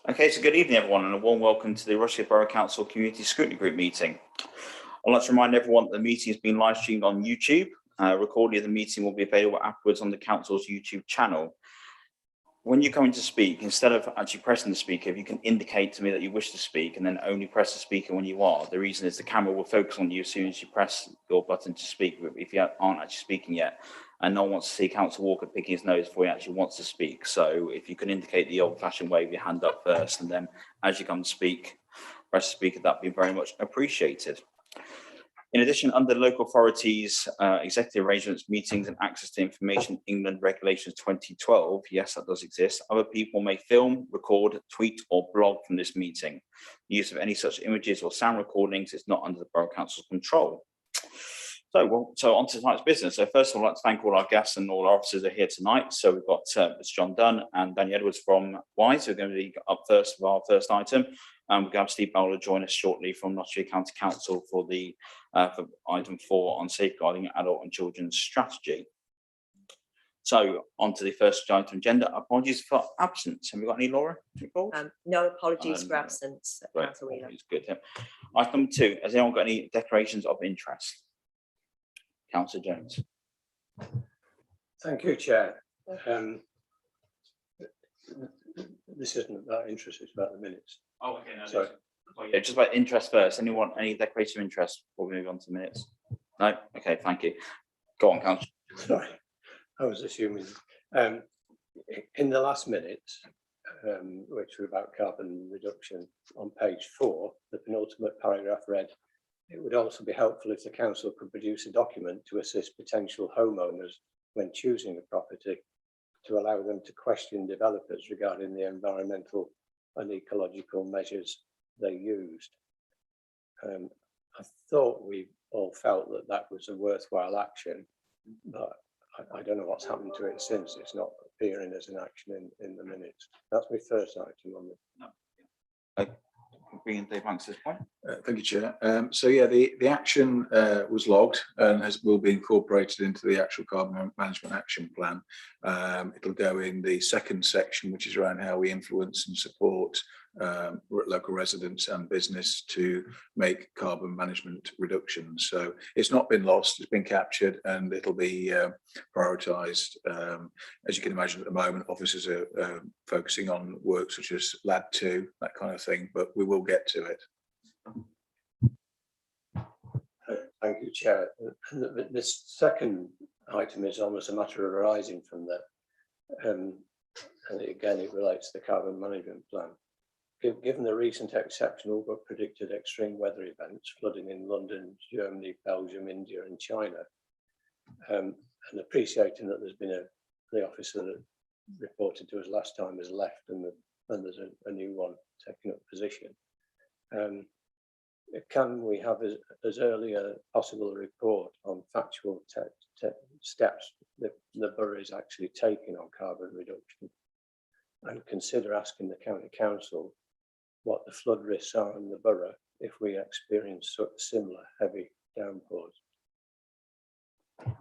Okay, so good evening, everyone, and a warm welcome to the Rushcliffe Borough Council Community Scrutiny Group meeting. I'd like to remind everyone that the meeting has been live streamed on YouTube. Recording of the meeting will be available afterwards on the Council's YouTube channel. When you're coming to speak, instead of actually pressing the speaker, if you can indicate to me that you wish to speak and then only press the speaker when you are. The reason is the camera will focus on you as soon as you press your button to speak, if you aren't actually speaking yet. And no one wants to see Councillor Walker picking his nose before he actually wants to speak. So if you can indicate the old-fashioned way with your hand up first, and then as you come to speak, press the speaker, that'd be very much appreciated. In addition, under local authorities, executive arrangements, meetings and access to information, England Regulations 2012, yes, that does exist. Other people may film, record, tweet or blog from this meeting. The use of any such images or sound recordings is not under the Borough Council's control. So on to tonight's business. So first of all, I'd like to thank all our guests and all our officers that are here tonight. So we've got Mr. John Dunn and Danny Edwards from Wise, who are going to be up first for our first item. We're going to have Steve Bowler join us shortly from Nottingham County Council for the for item 4 on safeguarding adult and children's strategy. So on to the first item agenda. Apologies for absence. Have we got any, Laura? No apologies for absence. Right. It's good. Yeah. Item number 2. Has anyone got any declarations of interest? Councillor Jones. Thank you, Chair. This isn't about interest, it's about the minutes. Oh, okay. No, sorry. Oh, yeah, just about interest first. Anyone, any declaration of interest before we move on to the minutes? No? Okay, thank you. Go on, Councillor. Sorry, I was assuming. In the last minutes, which were about carbon reduction, on page 4, the penultimate paragraph read, "It would also be helpful if the council could produce a document to assist potential homeowners when choosing a property to allow them to question developers regarding the environmental and ecological measures they used." I thought we all felt that that was a worthwhile action, but I don't know what's happened to it since. It's not appearing as an action in the minutes. That's my first item on the. Bringing Dave Banks to this point. Thank you, Chair. So yeah, the action was logged and will be incorporated into the actual carbon management action plan. It'll go in the second section, which is around how we influence and support local residents and business to make carbon management reductions. So it's not been lost, it's been captured, and it'll be prioritised. As you can imagine, at the moment, officers are focusing on work such as LAD 2, that kind of thing, but we will get to it. Thank you, Chair. This second item is almost a matter of arising from that. And again, it relates to the carbon management plan. Given the recent exceptional but predicted extreme weather events, flooding in London, Germany, Belgium, India and China, and appreciating that there's been the officer that reported to us last time has left and there's a new one taking up position. Can we have as early a possible report on factual steps that the borough is actually taking on carbon reduction, and consider asking the county council what the flood risks are in the borough if we experience such similar heavy downpours?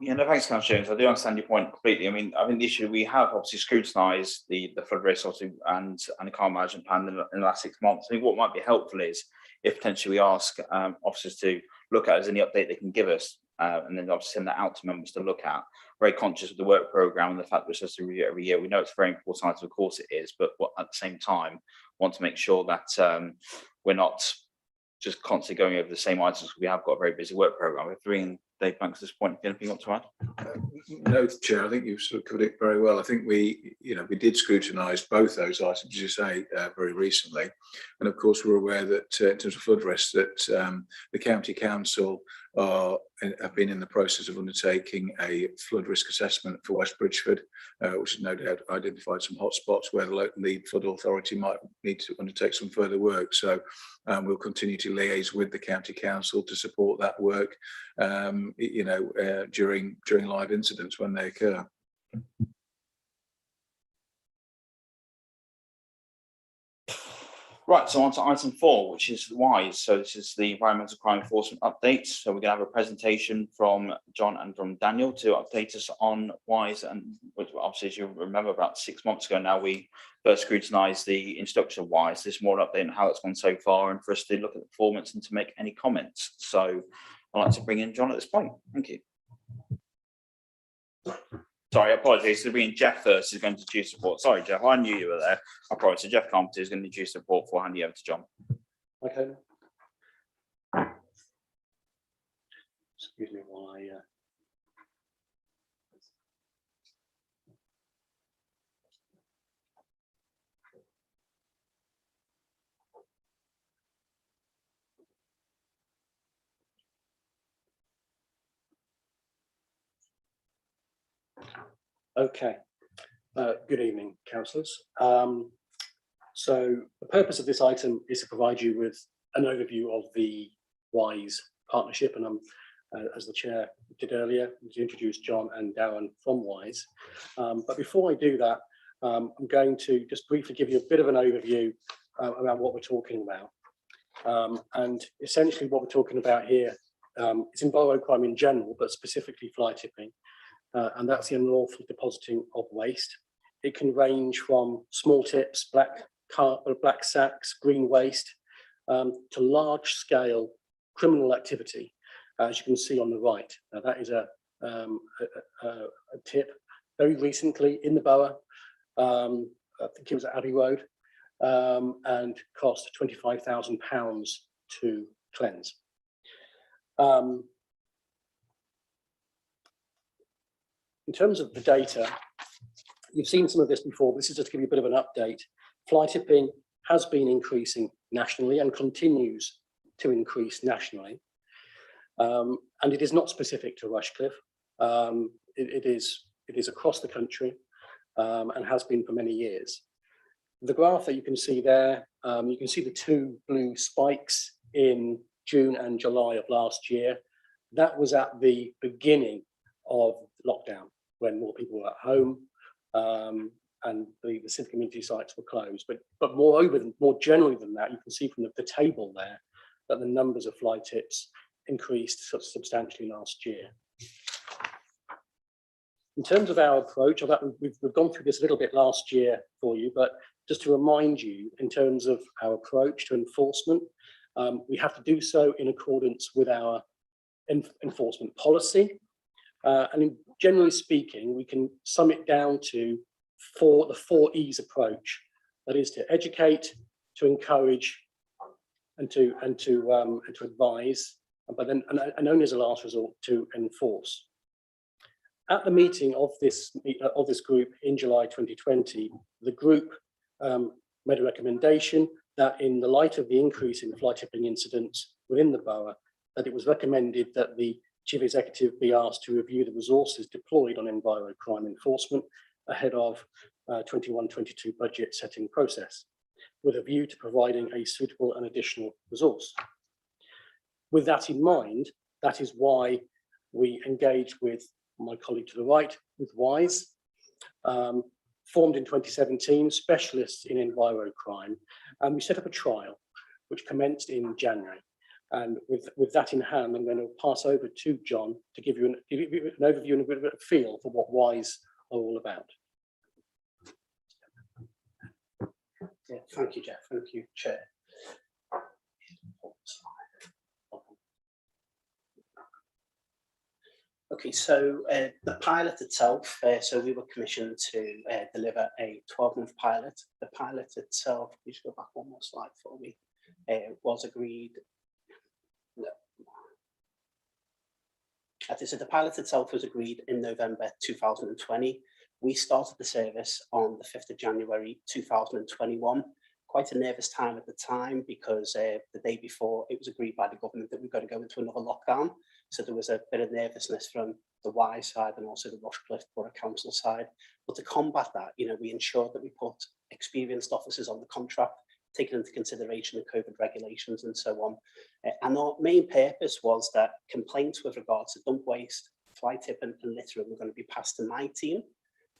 Yeah, no, thanks, Councillor Jones. I do understand your point completely. I mean, I think the issue we have obviously scrutinised the flood risk obviously and the carbon management plan in the last 6 months. I think what might be helpful is if potentially we ask officers to look at as any update they can give us, and then obviously send that out to members to look at. Very conscious of the work programme and the fact that we're supposed to review it every year. We know it's a very important item, of course it is, but at the same time, want to make sure that we're not just constantly going over the same items. We have got a very busy work programme. We're bringing Dave Banks at this point. Anything you want to add? No, Chair, I think you've sort of covered it very well. I think we did scrutinise both those items, as you say, very recently. And of course, we're aware that in terms of flood risks, that the County Council have been in the process of undertaking a flood risk assessment for West Bridgeford, which has no doubt identified some hotspots where the local lead flood authority might need to undertake some further work. So we'll continue to liaise with the County Council to support that work, during live incidents when they occur. Right, so on to item 4, which is WISE. So this is the Environmental Crime Enforcement update. So we're going to have a presentation from John and from Daniel to update us on WISE. And obviously, as you remember, about 6 months ago now, we first scrutinised the introduction of WISE. This is more an update on how it's gone so far and for us to look at the performance and to make any comments. So I'd like to bring in John at this point. Thank you. Sorry, apologies. So being Jeff first, who's going to introduce the report. Sorry, Jeff, I knew you were there. I promise. So Jeff Carpenter is going to introduce the report before handing over to John. Okay. Excuse me while I. Okay. Good evening, councillors. So the purpose of this item is to provide you with an overview of the WISE partnership, and as the chair did earlier, to introduce John and Darren from WISE. But before I do that, I'm going to just briefly give you a bit of an overview about what we're talking about. And essentially what we're talking about here is environmental crime in general, but specifically fly tipping. And that's the unlawful depositing of waste. It can range from small tips, black sacks, green waste, to large scale criminal activity, as you can see on the right. Now that is a tip very recently in the borough. I think it was at Abbey Road, and cost £25,000 to cleanse. In terms of the data, you've seen some of this before. This is just to give you a bit of an update. Fly tipping has been increasing nationally and continues to increase nationally. And it is not specific to Rushcliffe. It is across the country and has been for many years. The graph that you can see there, you can see the two blue spikes in June and July of last year. That was at the beginning of lockdown, when more people were at home and the civic community sites were closed. But moreover, more generally than that, you can see from the table there that the numbers of fly tips increased substantially last year. In terms of our approach, we've gone through this a little bit last year for you, but just to remind you, in terms of our approach to enforcement, we have to do so in accordance with our enforcement policy. And generally speaking, we can sum it down to the 4 E's approach. That is to educate, to encourage, and to advise, but then and only as a last resort to enforce. At the meeting of this group in July 2020, the group made a recommendation that in the light of the increase in fly tipping incidents within the borough, that it was recommended that the Chief Executive be asked to review the resources deployed on enviro crime enforcement ahead of 21-22 budget setting process, with a view to providing a suitable and additional resource. With that in mind, that is why we engaged with my colleague to the right, with WISE, formed in 2017, specialists in enviro crime, and we set up a trial which commenced in January. And with that in hand, I'm going to pass over to John to give you an overview and a bit of a feel for what WISE are all about. Yeah, thank you, Jeff. Thank you, Chair. Okay, so the pilot itself, so we were commissioned to deliver a 12-month pilot. The pilot itself, please go back one more slide for me, was agreed. So the pilot itself was agreed in November 2020. We started the service on the 5th of January 2021. Quite a nervous time at the time because the day before it was agreed by the government that we've got to go into another lockdown. So there was a bit of nervousness from the WISE side and also the Rushcliffe Borough Council side. But to combat that, we ensured that we put experienced officers on the contract, taking into consideration the COVID regulations and so on. And our main purpose was that complaints with regards to dump waste, fly tipping and littering were going to be passed to my team.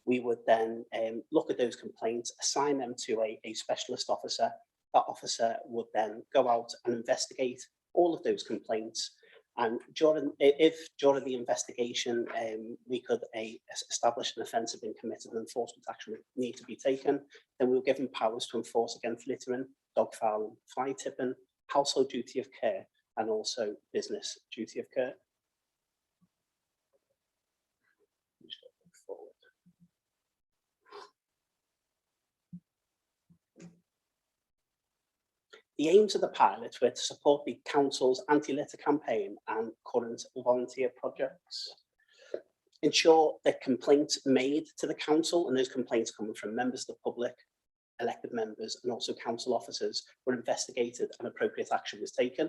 We would then look at those complaints, assign them to a specialist officer that officer would then go out and investigate all of those complaints. And during the investigation, we could establish an offence had been committed and enforcement action would need to be taken, then we were given powers to enforce against littering, dog fouling, fly tipping, household duty of care, and also business duty of care. The aims of the pilot were to support the council's anti-litter campaign and current volunteer projects. Ensure that complaints made to the council, and those complaints coming from members of the public, elected members, and also council officers, were investigated and appropriate action was taken.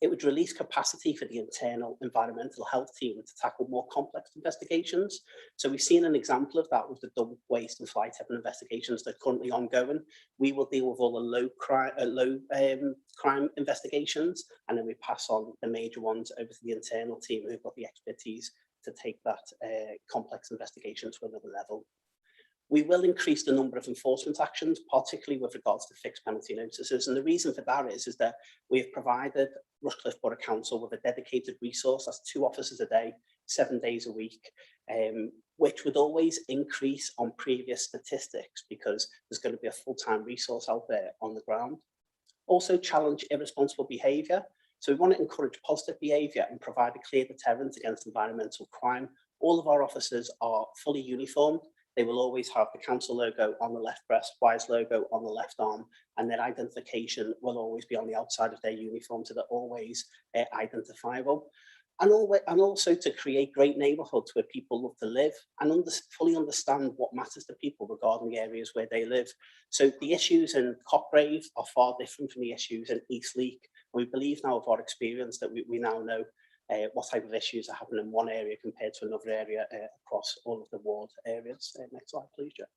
It would release capacity for the internal environmental health team to tackle more complex investigations. So we've seen an example of that with the dog waste and fly tipping investigations that are currently ongoing. We will deal with all the low crime investigations, and then we pass on the major ones over to the internal team who've got the expertise to take that complex investigation to another level. We will increase the number of enforcement actions, particularly with regards to fixed penalty notices. And the reason for that is that we've provided Rushcliffe Borough Council with a dedicated resource, that's 2 officers a day, 7 days a week, which would always increase on previous statistics because there's going to be a full-time resource out there on the ground. Also challenge irresponsible behaviour. So we want to encourage positive behaviour and provide a clear deterrent against environmental crime. All of our officers are fully uniformed. They will always have the council logo on the left breast, WISE logo on the left arm, and their identification will always be on the outside of their uniform, so they're always identifiable. And also to create great neighbourhoods where people love to live and fully understand what matters to people regarding the areas where they live. So the issues in Cockgrave are far different from the issues in Eastleek. We believe now of our experience that we now know what type of issues are happening in one area compared to another area across all of the ward areas. Next slide, please, Jeff.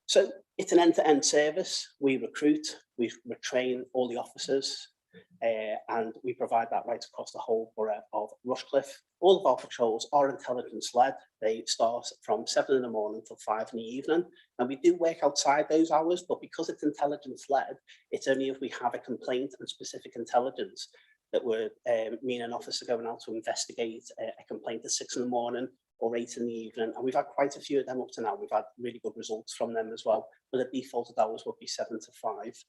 So it's an end-to-end service. We recruit, we retrain all the officers, and we provide that right across the whole borough of Rushcliffe. All of our patrols are intelligence-led. They start from 7 in the morning till 5 in the evening. And we do work outside those hours, but because it's intelligence-led, it's only if we have a complaint and specific intelligence that would mean an officer going out to investigate a complaint at 6 in the morning or 8 in the evening. And we've had quite a few of them up to now. We've had really good results from them as well, but the defaulted hours would be 7 to 5.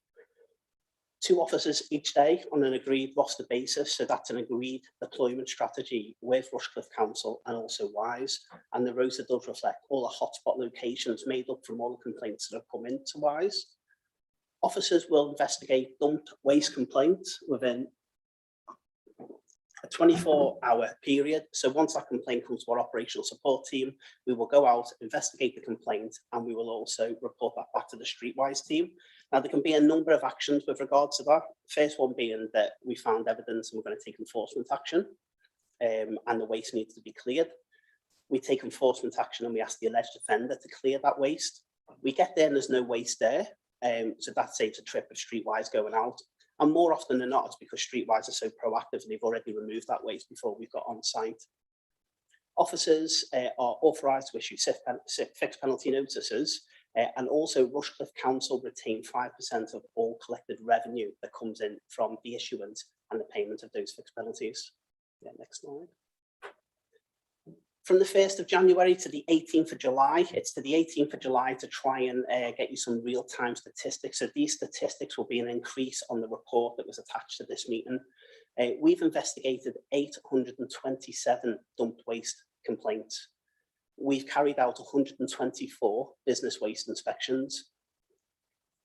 2 officers each day on an agreed roster basis. So that's an agreed deployment strategy with Rushcliffe Council and also WISE. And the rota does reflect all the hotspot locations made up from all the complaints that have come into WISE. Officers will investigate dumped waste complaints within a 24-hour period. So once that complaint comes to our operational support team, we will go out, investigate the complaint, and we will also report that back to the Streetwise team. Now, there can be a number of actions with regards to that. First one being that we found evidence and we're going to take enforcement action, and the waste needs to be cleared. We take enforcement action and we ask the alleged offender to clear that waste. We get there and there's no waste there, so that saves a trip of Streetwise going out. And more often than not, it's because Streetwise are so proactive and they've already removed that waste before we've got on site. Officers are authorised to issue fixed penalty notices, and also Rushcliffe Council retain 5% of all collected revenue that comes in from the issuance and the payment of those fixed penalties. Yeah, next slide. From the 1st of January to the 18th of July, it's to the 18th of July to try and get you some real-time statistics. So these statistics will be an increase on the report that was attached to this meeting. We've investigated 827 dumped waste complaints. We've carried out 124 business waste inspections.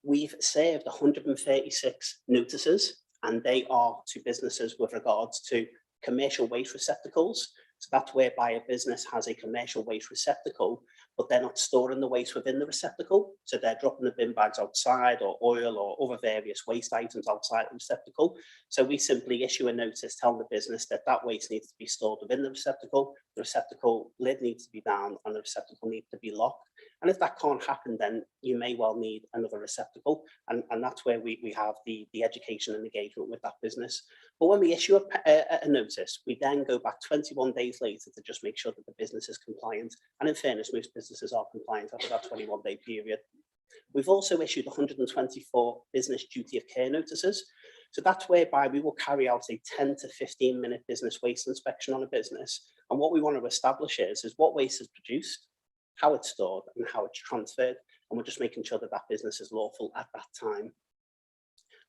We've served 136 notices, and they are to businesses with regards to commercial waste receptacles. So that's whereby a business has a commercial waste receptacle, but they're not storing the waste within the receptacle. So they're dropping the bin bags outside, or oil or other various waste items outside the receptacle. So we simply issue a notice telling the business that that waste needs to be stored within the receptacle lid needs to be down, and the receptacle needs to be locked. And if that can't happen, then you may well need another receptacle. And that's where we have the education and engagement with that business. But when we issue a notice, we then go back 21 days later to just make sure that the business is compliant. And in fairness, most businesses are compliant after that 21-day period. We've also issued 124 business duty of care notices. So that's whereby we will carry out a 10 to 15 minute business waste inspection on a business. And what we want to establish is what waste is produced, how it's stored and how it's transferred. And we're just making sure that that business is lawful at that time.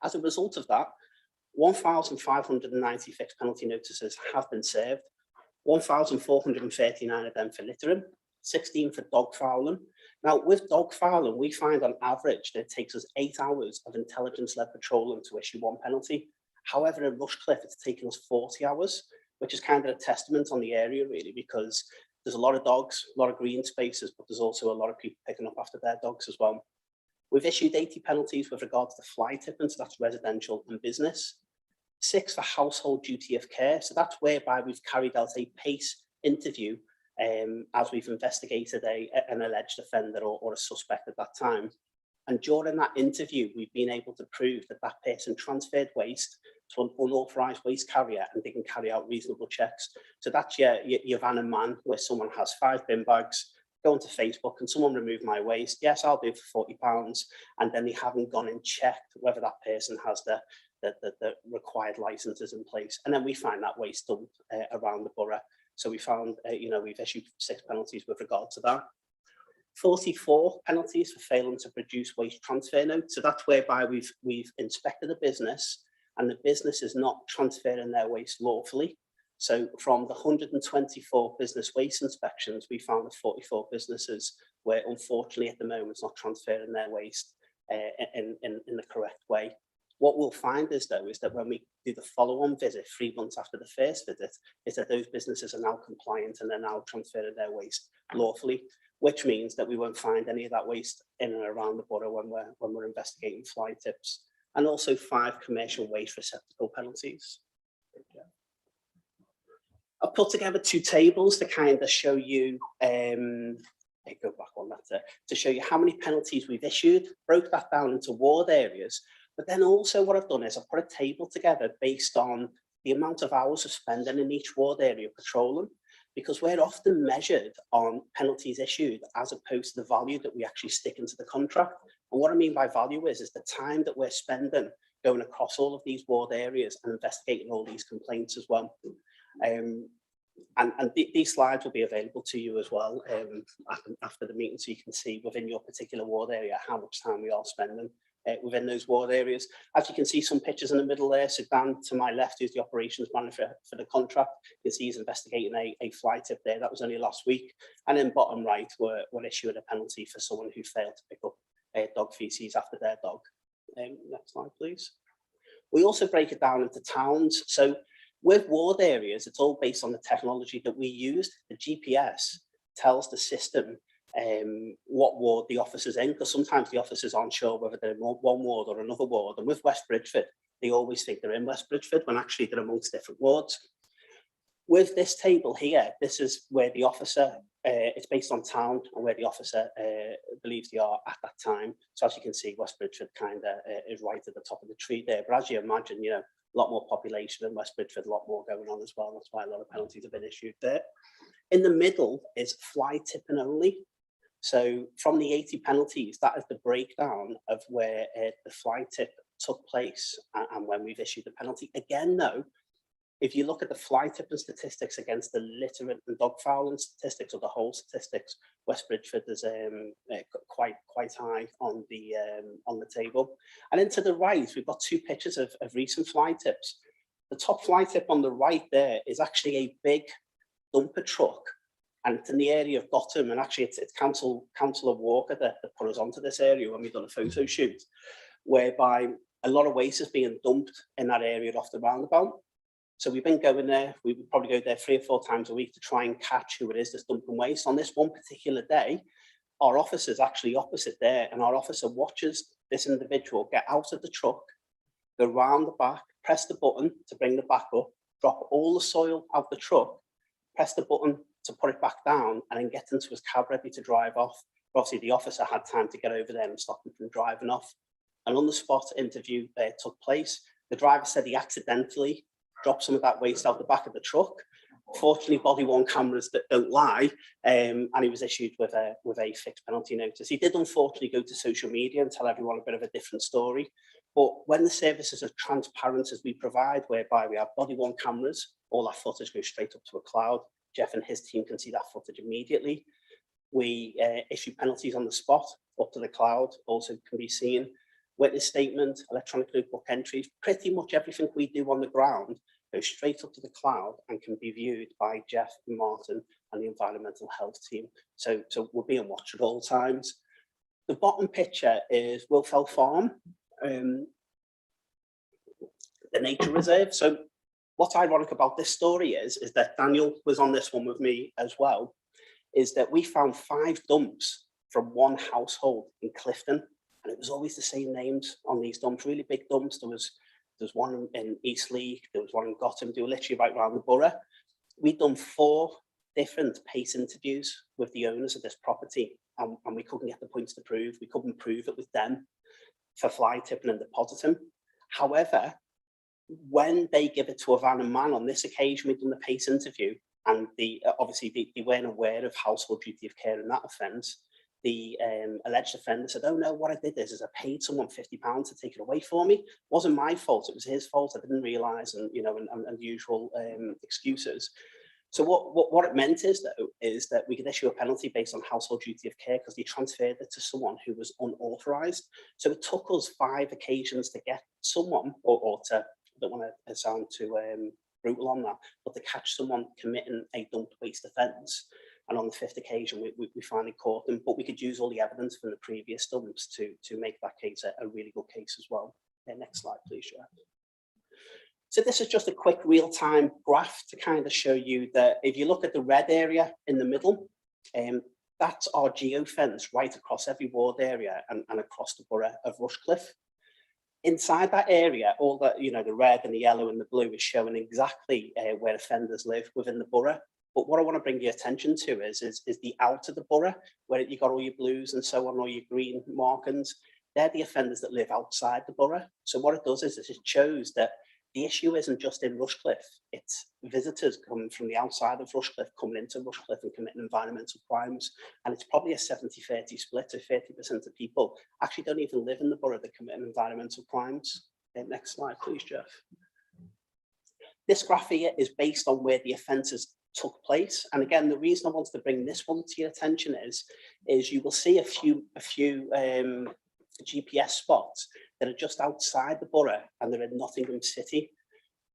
As a result of that, 1,590 fixed penalty notices have been served, 1,439 of them for littering, 16 for dog fouling. Now, with dog fouling, we find on average that it takes us 8 hours of intelligence-led patrolling to issue one penalty. However, in Rushcliffe, it's taken us 40 hours, which is kind of a testament on the area, really, because there's a lot of dogs, a lot of green spaces, but there's also a lot of people picking up after their dogs as well. We've issued 80 penalties with regards to fly tipping, so that's residential and business. 6 for household duty of care, so that's whereby we've carried out a PACE interview as we've investigated an alleged offender or a suspect at that time. And during that interview, we've been able to prove that that person transferred waste to an unauthorised waste carrier and they can carry out reasonable checks. So that's your van and man, where someone has 5 bin bags, go onto Facebook and someone remove my waste. Yes, I'll do it for £40. And then they haven't gone and checked whether that person has the required licenses in place. And then we find that waste dumped around the borough. So we found, we've issued 6 penalties with regard to that. 44 penalties for failing to produce waste transfer notes. So that's whereby we've inspected a business and the business is not transferring their waste lawfully. So from the 124 business waste inspections, we found that 44 businesses were unfortunately at the moment not transferring their waste in the correct way. What we'll find is that when we do the follow-on visit 3 months after the first visit, is that those businesses are now compliant and they're now transferring their waste lawfully, which means that we won't find any of that waste in and around the borough when we're investigating fly tips. And also 5 commercial waste receptacle penalties. I've put together 2 tables to kind of show you, go back on that, to show you how many penalties we've issued, broke that down into ward areas. But then also what I've done is I've put a table together based on the amount of hours of spending in each ward area patrolling, because we're often measured on penalties issued as opposed to the value that we actually stick into the contract. And what I mean by value is the time that we're spending going across all of these ward areas and investigating all these complaints as well. These slides will be available to you as well after the meeting, so you can see within your particular ward area how much time we are spending within those ward areas. As you can see, some pictures in the middle there. So Dan to my left, who's the operations manager for the contract, you can see he's investigating a fly tip there. That was only last week. And then bottom right, we're issuing a penalty for someone who failed to pick up dog feces after their dog. Next slide, please. We also break it down into towns. So with ward areas, it's all based on the technology that we used. The GPS tells the system what ward the officer's in, because sometimes the officers aren't sure whether they're in one ward or another ward. And with West Bridgeford, they always think they're in West Bridgeford when actually they're amongst different wards. With this table here, this is where the officer, it's based on town and where the officer believes they are at that time. So as you can see, West Bridgeford kind of is right at the top of the tree there. But as you imagine, a lot more population in West Bridgeford, a lot more going on as well. That's why a lot of penalties have been issued there. In the middle is fly tipping only. So from the 80 penalties, that is the breakdown of where the fly tip took place and when we've issued the penalty. Again, though, if you look at the fly tipping statistics against the litter and dog fouling statistics or the whole statistics, West Bridgeford is quite high on the table. And then to the right, we've got 2 pictures of recent fly tips. The top fly tip on the right there is actually a big dumper truck, and it's in the area of Gotham, and actually it's Councillor Walker that put us onto this area when we've done a photo shoot, whereby a lot of waste is being dumped in that area off the roundabout. So we've been going there, we would probably go there 3 or 4 times a week to try and catch who it is that's dumping waste. On this one particular day, our officer's actually opposite there, and our officer watches this individual get out of the truck, go round the back, press the button to bring the back up, drop all the soil out the truck, press the button to put it back down, and then get into his cab ready to drive off. But obviously the officer had time to get over there and stop him from driving off. An on-the-spot interview took place. The driver said he accidentally dropped some of that waste out the back of the truck, Fortunately, body worn cameras that don't lie, and he was issued with a fixed penalty notice. He did unfortunately go to social media and tell everyone a bit of a different story. But when the services are transparent as we provide, whereby we have body worn cameras, all that footage goes straight up to a cloud. Jeff and his team can see that footage immediately. We issue penalties on the spot up to the cloud, also can be seen. Witness statement, electronic notebook entries, pretty much everything we do on the ground goes straight up to the cloud and can be viewed by Jeff and Martin and the environmental health team. So we're being watched at all times. The bottom picture is Wilfell Farm, the nature reserve. So what's ironic about this story is that Daniel was on this one with me as well, is that we found 5 dumps from one household in Clifton, and it was always the same names on these dumps, really big dumps. There's one in Eastleigh, there was one in Gotham, they were literally right around the borough. We'd done 4 different PACE interviews with the owners of this property, and we couldn't get the points to prove. We couldn't prove it with them for fly tipping and depositing. However, when they give it to a van and man, on this occasion, we've done the PACE interview, and obviously they weren't aware of household duty of care in that offence. The alleged offender said, oh no, what I did is I paid someone £50 to take it away for me. It wasn't my fault, it was his fault. I didn't realise, and and usual excuses. So what it meant is that we could issue a penalty based on household duty of care because they transferred it to someone who was unauthorised. So it took us 5 occasions to get someone, or to, I don't want to sound too brutal on that, but to catch someone committing a dumped waste offence. And on the 5th occasion, we finally caught them, but we could use all the evidence from the previous dumps to make that case a really good case as well. Next slide, please, Jeff. So this is just a quick real-time graph to kind of show you that if you look at the red area in the middle, that's our geofence right across every ward area and across the borough of Rushcliffe. Inside that area, all that, the red and the yellow and the blue is showing exactly where offenders live within the borough. But what I want to bring your attention to is the out of the borough, where you've got all your blues and so on, all your green markings. They're the offenders that live outside the borough. So what it does is it shows that the issue isn't just in Rushcliffe, it's visitors coming from the outside of Rushcliffe, coming into Rushcliffe and committing environmental crimes. And it's probably a 70-30 split, so 30% of people actually don't even live in the borough that commit environmental crimes. Next slide, please, Jeff. This graph here is based on where the offences took place. And again, the reason I wanted to bring this one to your attention is you will see a few GPS spots that are just outside the borough and they're in Nottingham City.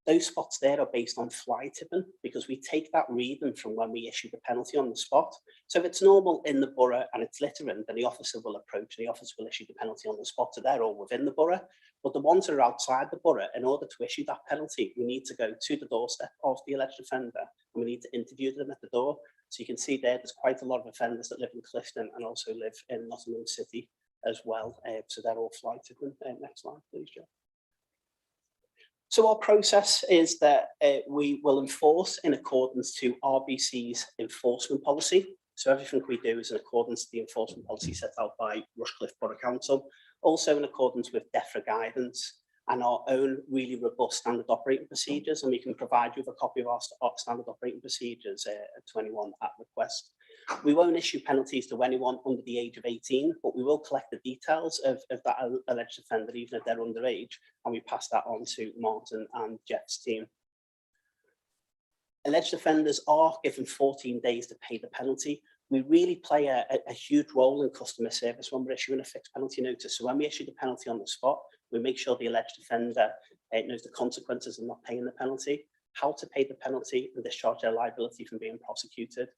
Those spots there are based on fly tipping because we take that reading from when we issue the penalty on the spot. So if it's normal in the borough and it's littering, then the officer will approach and the officer will issue the penalty on the spot. So they're all within the borough. But the ones that are outside the borough, in order to issue that penalty, we need to go to the doorstep of the alleged offender and we need to interview them at the door. So you can see there's quite a lot of offenders that live in Clifton and also live in Nottingham City as well. So they're all fly tipping. Next slide, please, Joe. So our process is that we will enforce in accordance to RBC's enforcement policy. So everything we do is in accordance to the enforcement policy set out by Rushcliffe Borough Council, also in accordance with DEFRA guidance and our own really robust standard operating procedures. And we can provide you with a copy of our standard operating procedures to anyone at request. We won't issue penalties to anyone under the age of 18, but we will collect the details of that alleged offender, even if they're underage, and we pass that on to Martin and Jeff's team. Alleged offenders are given 14 days to pay the penalty. We really play a huge role in customer service when we're issuing a fixed penalty notice. So when we issue the penalty on the spot, we make sure the alleged offender knows the consequences of not paying the penalty, how to pay the penalty and discharge their liability from being prosecuted.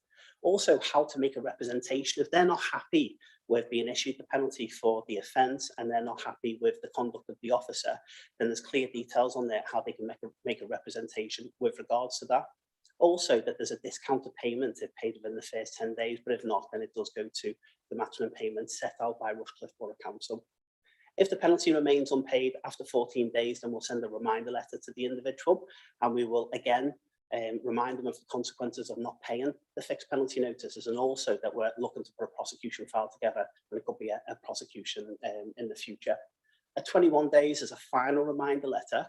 Also, how to make a representation if they're not happy with being issued the penalty for the offence and they're not happy with the conduct of the officer, then there's clear details on there how they can make a representation with regards to that. Also, that there's a discounted payment if paid within the first 10 days, but if not, then it does go to the maximum payment set out by Rushcliffe Borough Council. If the penalty remains unpaid after 14 days, then we'll send a reminder letter to the individual and we will again remind them of the consequences of not paying the fixed penalty notices, and also that we're looking to put a prosecution file together and it could be a prosecution in the future. At 21 days is a final reminder letter.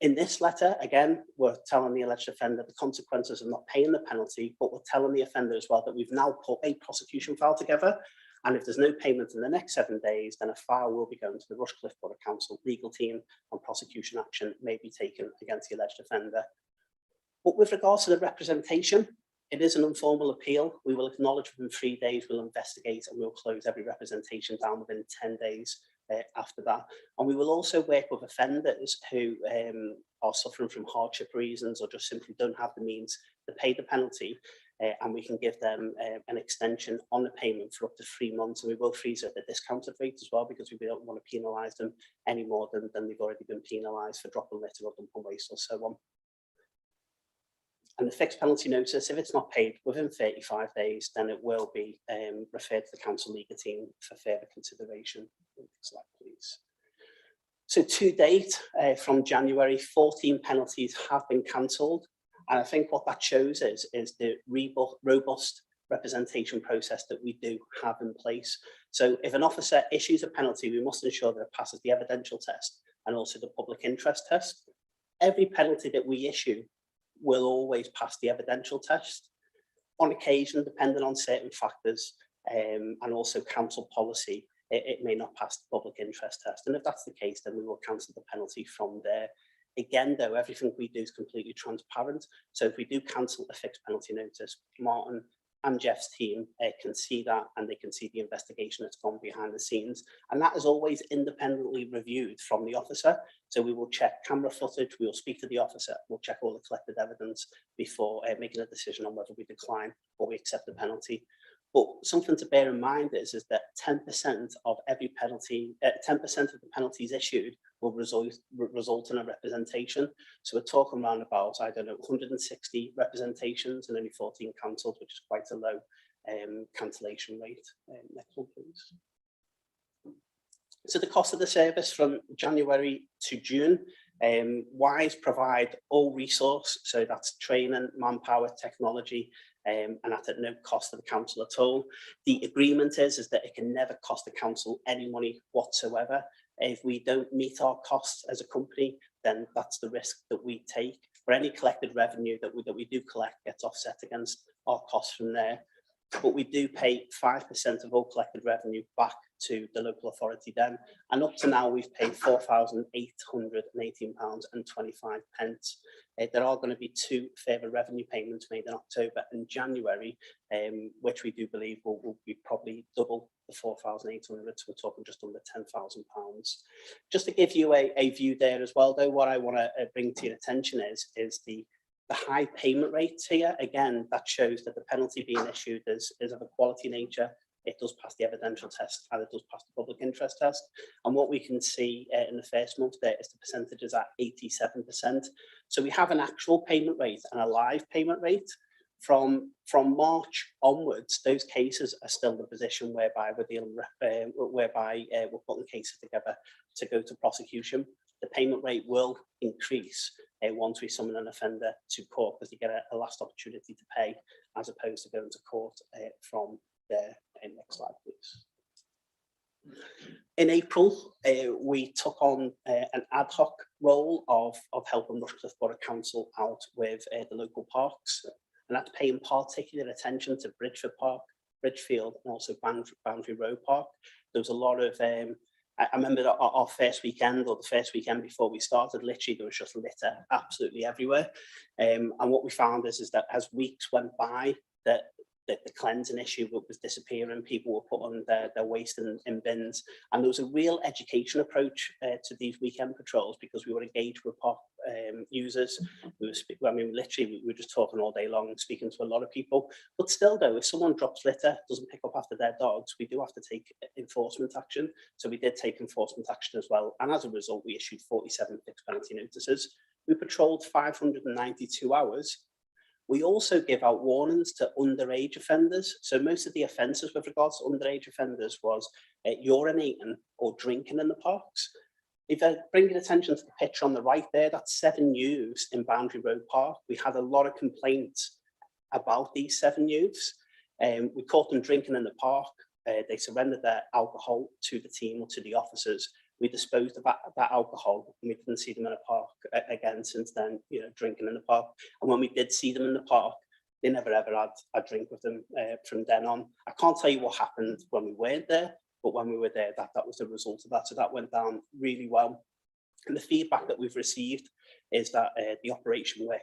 In this letter, again, we're telling the alleged offender the consequences of not paying the penalty, but we're telling the offender as well that we've now put a prosecution file together. And if there's no payment in the next 7 days, then a file will be going to the Rushcliffe Borough Council legal team, and prosecution action may be taken against the alleged offender. But with regards to the representation, it is an informal appeal. We will acknowledge within 3 days, we'll investigate, and we'll close every representation down within 10 days after that. And we will also work with offenders who are suffering from hardship reasons or just simply don't have the means to pay the penalty. And we can give them an extension on the payment for up to 3 months. And we will freeze at the discounted rate as well, because we don't want to penalise them any more than they've already been penalised for dropping litter or dumping waste or so on. And the fixed penalty notice, if it's not paid within 35 days, then it will be referred to the council legal team for further consideration. Next slide, please. So to date, from January, 14 penalties have been cancelled. And I think what that shows is the robust representation process that we do have in place. So if an officer issues a penalty, we must ensure that it passes the evidential test and also the public interest test. Every penalty that we issue will always pass the evidential test. On occasion, depending on certain factors and also council policy, it may not pass the public interest test. And if that's the case, then we will cancel the penalty from there. Again, though, everything we do is completely transparent. So if we do cancel a fixed penalty notice, Martin and Jeff's team can see that, and they can see the investigation that's gone behind the scenes. And that is always independently reviewed from the officer. So we will check camera footage, we will speak to the officer, we'll check all the collected evidence before making a decision on whether we decline or we accept the penalty. But something to bear in mind is that 10% of every penalty, 10% of the penalties issued will result in a representation. So we're talking around about, I don't know, 160 representations and only 14 cancelled, which is quite a low cancellation rate. Next one, please. So the cost of the service from January to June, WISE provide all resource, so that's training, manpower, technology, and that's at no cost to the council at all. The agreement is that it can never cost the council any money whatsoever. If we don't meet our costs as a company, then that's the risk that we take. For any collected revenue that we do collect gets offset against our costs from there. But we do pay 5% of all collected revenue back to the local authority then. And up to now, we've paid £4,818.25. There are going to be 2 further revenue payments made in October and January, which we do believe will be probably double the 4,800. So we're talking just under £10,000. Just to give you a view there as well, though, what I want to bring to your attention is the high payment rates here. Again, that shows that the penalty being issued is of a quality nature. It does pass the evidential test and it does pass the public interest test. And what we can see in the first month there is the percentages at 87%. So we have an actual payment rate and a live payment rate. From March onwards, those cases are still the position whereby we're dealing we're putting cases together to go to prosecution. The payment rate will increase once we summon an offender to court, because you get a last opportunity to pay as opposed to going to court from there. Next slide, please. In April, we took on an ad hoc role of helping Rushcliffe Borough Council out with the local parks, and that's paying particular attention to Bridgefield Park, Bridgefield, and also Boundary Road Park. There was a lot of I remember our first weekend, or the first weekend before we started, literally there was just litter absolutely everywhere. And what we found is that as weeks went by, that the cleansing issue was disappearing. People were putting their waste in bins, and there was a real education approach to these weekend patrols, because we were engaged with park users. We were just talking all day long and speaking to a lot of people. But still, though, if someone drops litter, doesn't pick up after their dogs, we do have to take enforcement action. So we did take enforcement action as well, and as a result, we issued 47 fixed penalty notices. We patrolled 592 hours. We also give out warnings to underage offenders. So most of the offences with regards to underage offenders was urinating or drinking in the parks. If I bring your attention to the picture on the right there, that's 7 youths in Boundary Road Park. We had a lot of complaints about these 7 youths. We caught them drinking in the park. They surrendered their alcohol to the team or to the officers. We disposed of that alcohol, and we didn't see them in a park again since then, you know, drinking in the park. And when we did see them in the park, they never ever had a drink with them from then on. I can't tell you what happened when we weren't there, but when we were there, that was the result of that. So that went down really well. And the feedback that we've received is that the operation went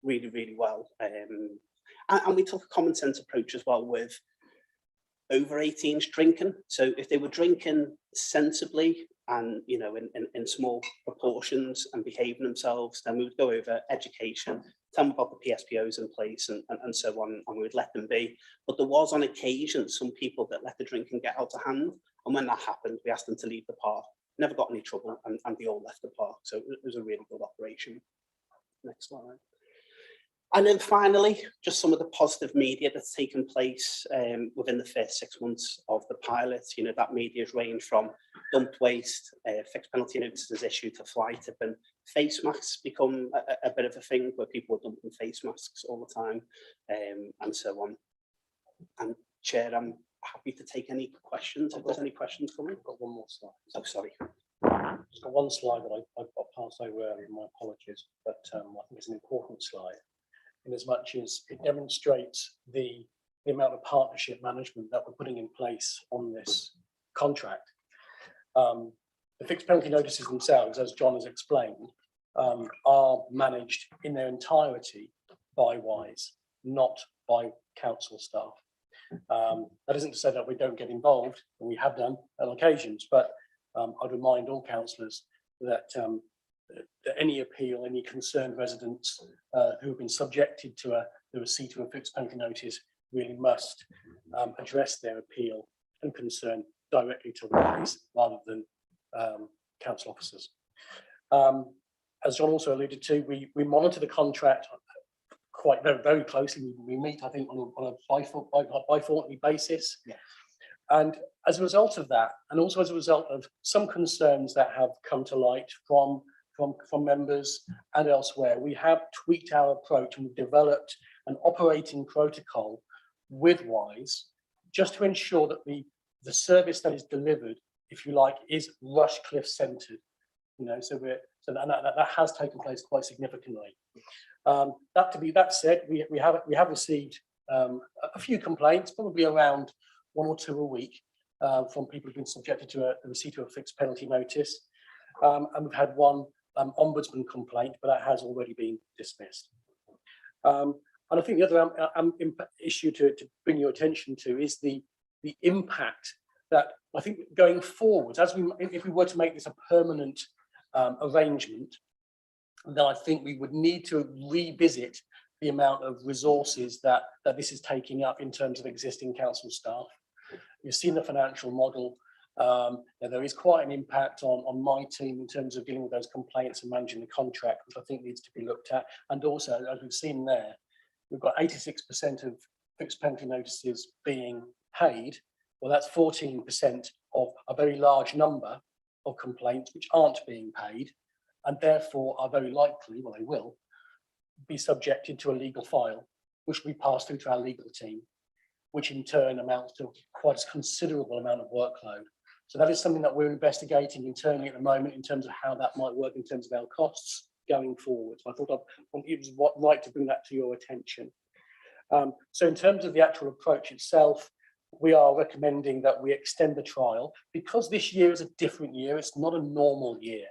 really, really well. And we took a common sense approach as well with over 18s drinking. So if they were drinking sensibly and, you know, in small proportions and behaving themselves, then we would go over education, tell them about the PSPOs in place and so on, and we would let them be. But there was on occasion some people that let the drinking get out of hand. And when that happened, we asked them to leave the park. Never got any trouble, and they all left the park. So it was a really good operation. Next slide. And then finally, just some of the positive media that's taken place within the first 6 months of the pilot. You know, that media has ranged from dumped waste, fixed penalty notices issued to fly tipping. Face masks become a bit of a thing where people are dumping face masks all the time, and so on. And Chair, I'm happy to take any questions if there's any questions coming. I've got one more slide. Oh, sorry. Just got one slide that I got passed over earlier, my apologies, but I think it's an important slide in as much as it demonstrates the amount of partnership management that we're putting in place on this contract. The fixed penalty notices themselves, as John has explained, are managed in their entirety by WISE, not by council staff. That isn't to say that we don't get involved, and we have done on occasions, but I'd remind all councillors that, that any appeal, any concerned residents who have been subjected to the receipt of a fixed penalty notice really must address their appeal and concern directly to WISE rather than council officers. As John also alluded to, we monitor the contract quite very closely. We meet, I think, on a bi-fortnightly basis. Yeah. And as a result of that, and also as a result of some concerns that have come to light from members and elsewhere, we have tweaked our approach and we've developed an operating protocol with WISE just to ensure that the service that is delivered, if you like, is Rushcliffe centred. You know, so that has taken place quite significantly. That said, we have received a few complaints, probably around 1 or 2 a week, from people who've been subjected to the receipt of a fixed penalty notice, and we've had one ombudsman complaint, but that has already been dismissed. And I think the other issue to bring your attention to is the impact that I think going forward, if we were to make this a permanent arrangement, then I think we would need to revisit the amount of resources that this is taking up in terms of existing council staff. You've seen the financial model. There is quite an impact on my team in terms of dealing with those complaints and managing the contract, which I think needs to be looked at. And also, as we've seen there, we've got 86% of fixed penalty notices being paid. Well, that's 14% of a very large number of complaints which aren't being paid, and therefore are very likely, well, they will be subjected to a legal file, which we pass through to our legal team, which in turn amounts to quite a considerable amount of workload. So that is something that we're investigating internally at the moment in terms of how that might work in terms of our costs going forward. So I thought it was right to bring that to your attention. So in terms of the actual approach itself, we are recommending that we extend the trial because this year is a different year. It's not a normal year.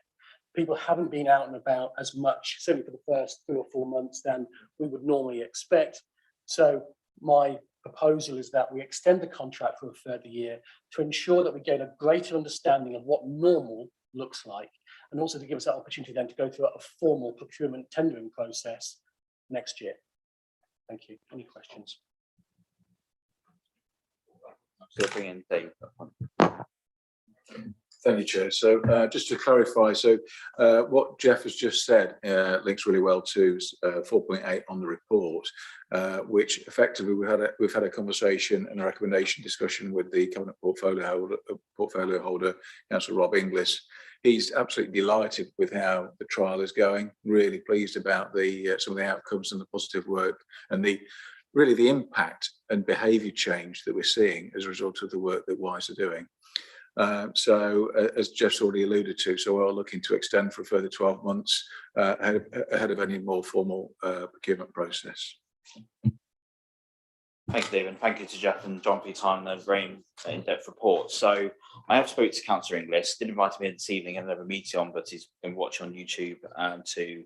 People haven't been out and about as much, certainly for the first 3 or 4 months, than we would normally expect. So my proposal is that we extend the contract for a further year to ensure that we gain a greater understanding of what normal looks like, and also to give us that opportunity then to go through a formal procurement tendering process next year. Thank you. Any questions? So bring in Dave. Thank you, Chair. So just to clarify, so what Jeff has just said links really well to 4.8 on the report, which effectively we've had a conversation and a recommendation discussion with the Cabinet portfolio holder, Councillor Rob Inglis. He's absolutely delighted with how the trial is going. Really pleased about some of the outcomes and the positive work and really the impact and behaviour change that we're seeing as a result of the work that WISE are doing. As Jeff's already alluded to, so we're looking to extend for a further 12 months ahead of any more formal procurement process. Thank you, David. Thank you to Jeff and John for your time and a very in-depth report. So I have spoke to Councillor Inglis, did invite me in this evening and have a meeting on, but he's been watching on YouTube to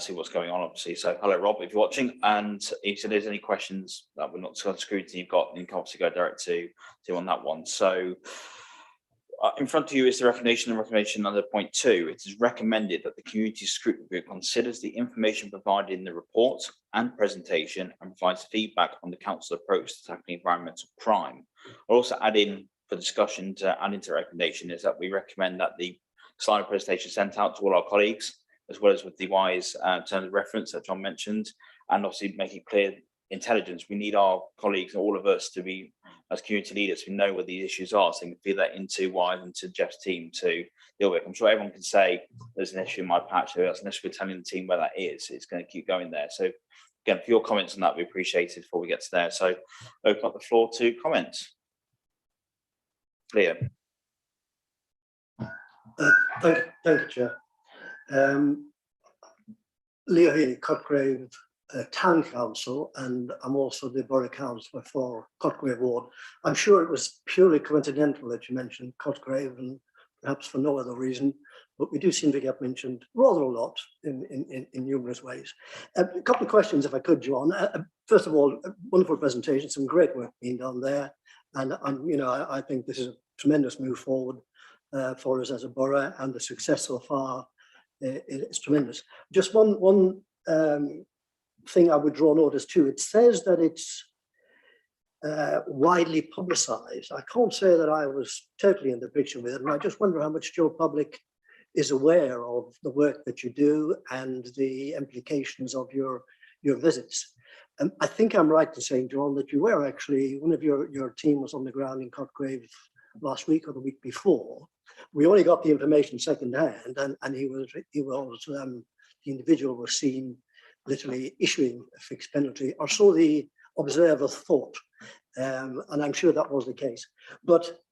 see what's going on, obviously. So hello, Rob, if you're watching. And if there's any questions that we're not discussing scrutiny you've got, you can obviously go direct to on that one. So in front of you is the recommendation under point 2. It is recommended that the Community Scrutiny Group considers the information provided in the report and presentation and provides feedback on the council's approach to tackling environmental crime. I'll also add in for discussion to add into the recommendation is that we recommend that the slide presentation sent out to all our colleagues, as well as with the wise terms of reference that John mentioned, and obviously make it clear intelligence. We need our colleagues and all of us to be, as community leaders, who know what these issues are, so we can feed that into Wise and to Jeff's team to deal with. I'm sure everyone can say there's an issue in my patch, so that's an issue. We're telling the team where that is. It's going to keep going there. So again, for your comments on that, we appreciate it before we get to there. So open up the floor to comments. Leo. Thank you, Chair. Leo Healy, Cotgrave Town Council, and I'm also the Borough Councillor for Cotgrave Ward. I'm sure it was purely coincidental that you mentioned Cotgrave, and perhaps for no other reason, but we do seem to get mentioned rather a lot in numerous ways. A couple of questions, if I could, John. First of all, wonderful presentation, some great work being done there, and I think this is a tremendous move forward for us as a borough, and the success so far is tremendous. Just one thing I would draw notice to. It says that it's widely publicised. I can't say that I was totally in the picture with it, and I just wonder how much your public is aware of the work that you do and the implications of your visits. I think I'm right in saying, John, that you were actually, one of your team was on the ground in Cotgrave last week or the week before. We only got the information secondhand, and he was the individual was seen literally issuing a fixed penalty, or so the observer thought, and I'm sure that was the case. But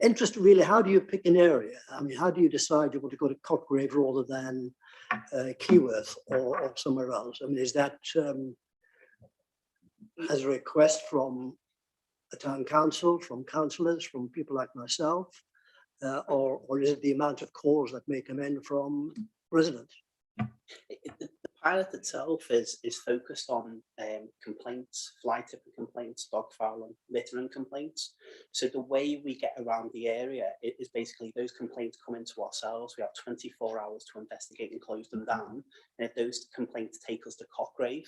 interested really, how do you pick an area? I mean, how do you decide you want to go to Cotgrave rather than Keyworth or somewhere else? I mean, is that as a request from a town council, from councillors, from people like myself, or is it the amount of calls that may come in from residents? The pilot itself is focused on complaints, fly tipping complaints, dog fouling, littering complaints. So the way we get around the area is basically those complaints come into ourselves. We have 24 hours to investigate and close them down. And if those complaints take us to Cotgrave,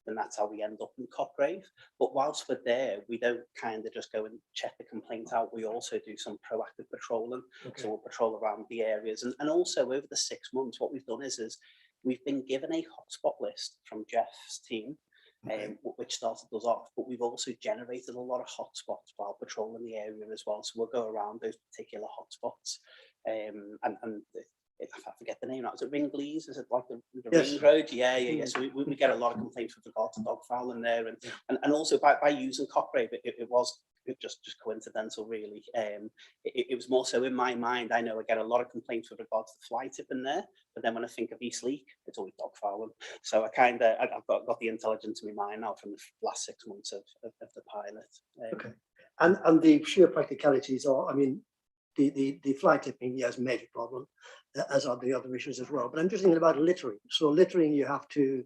then that's how we end up in Cotgrave. But whilst we're there, we don't kind of just go and check the complaint out. We also do some proactive patrolling. Okay. So we'll patrol around the areas. And also over the 6 months, what we've done is we've been given a hotspot list from Jeff's team, which started us off, but we've also generated a lot of hotspots while patrolling the area as well. So we'll go around those particular hotspots. If I forget the name, was it Ringlees? Is it like the yes. Ring Road? Yeah. So we get a lot of complaints with regard to dog fouling there, and also by using Cotgrave, it was just coincidental, really. It was more so in my mind. I know I get a lot of complaints with regards to fly tipping there, but then when I think of East Leek, it's always dog fouling. So I've got the intelligence in my mind now from the last 6 months of the pilot. Okay, and the sheer practicalities are, I mean, the fly tipping, yes, major problem, as are the other issues as well. But I'm just thinking about littering. So littering, you have to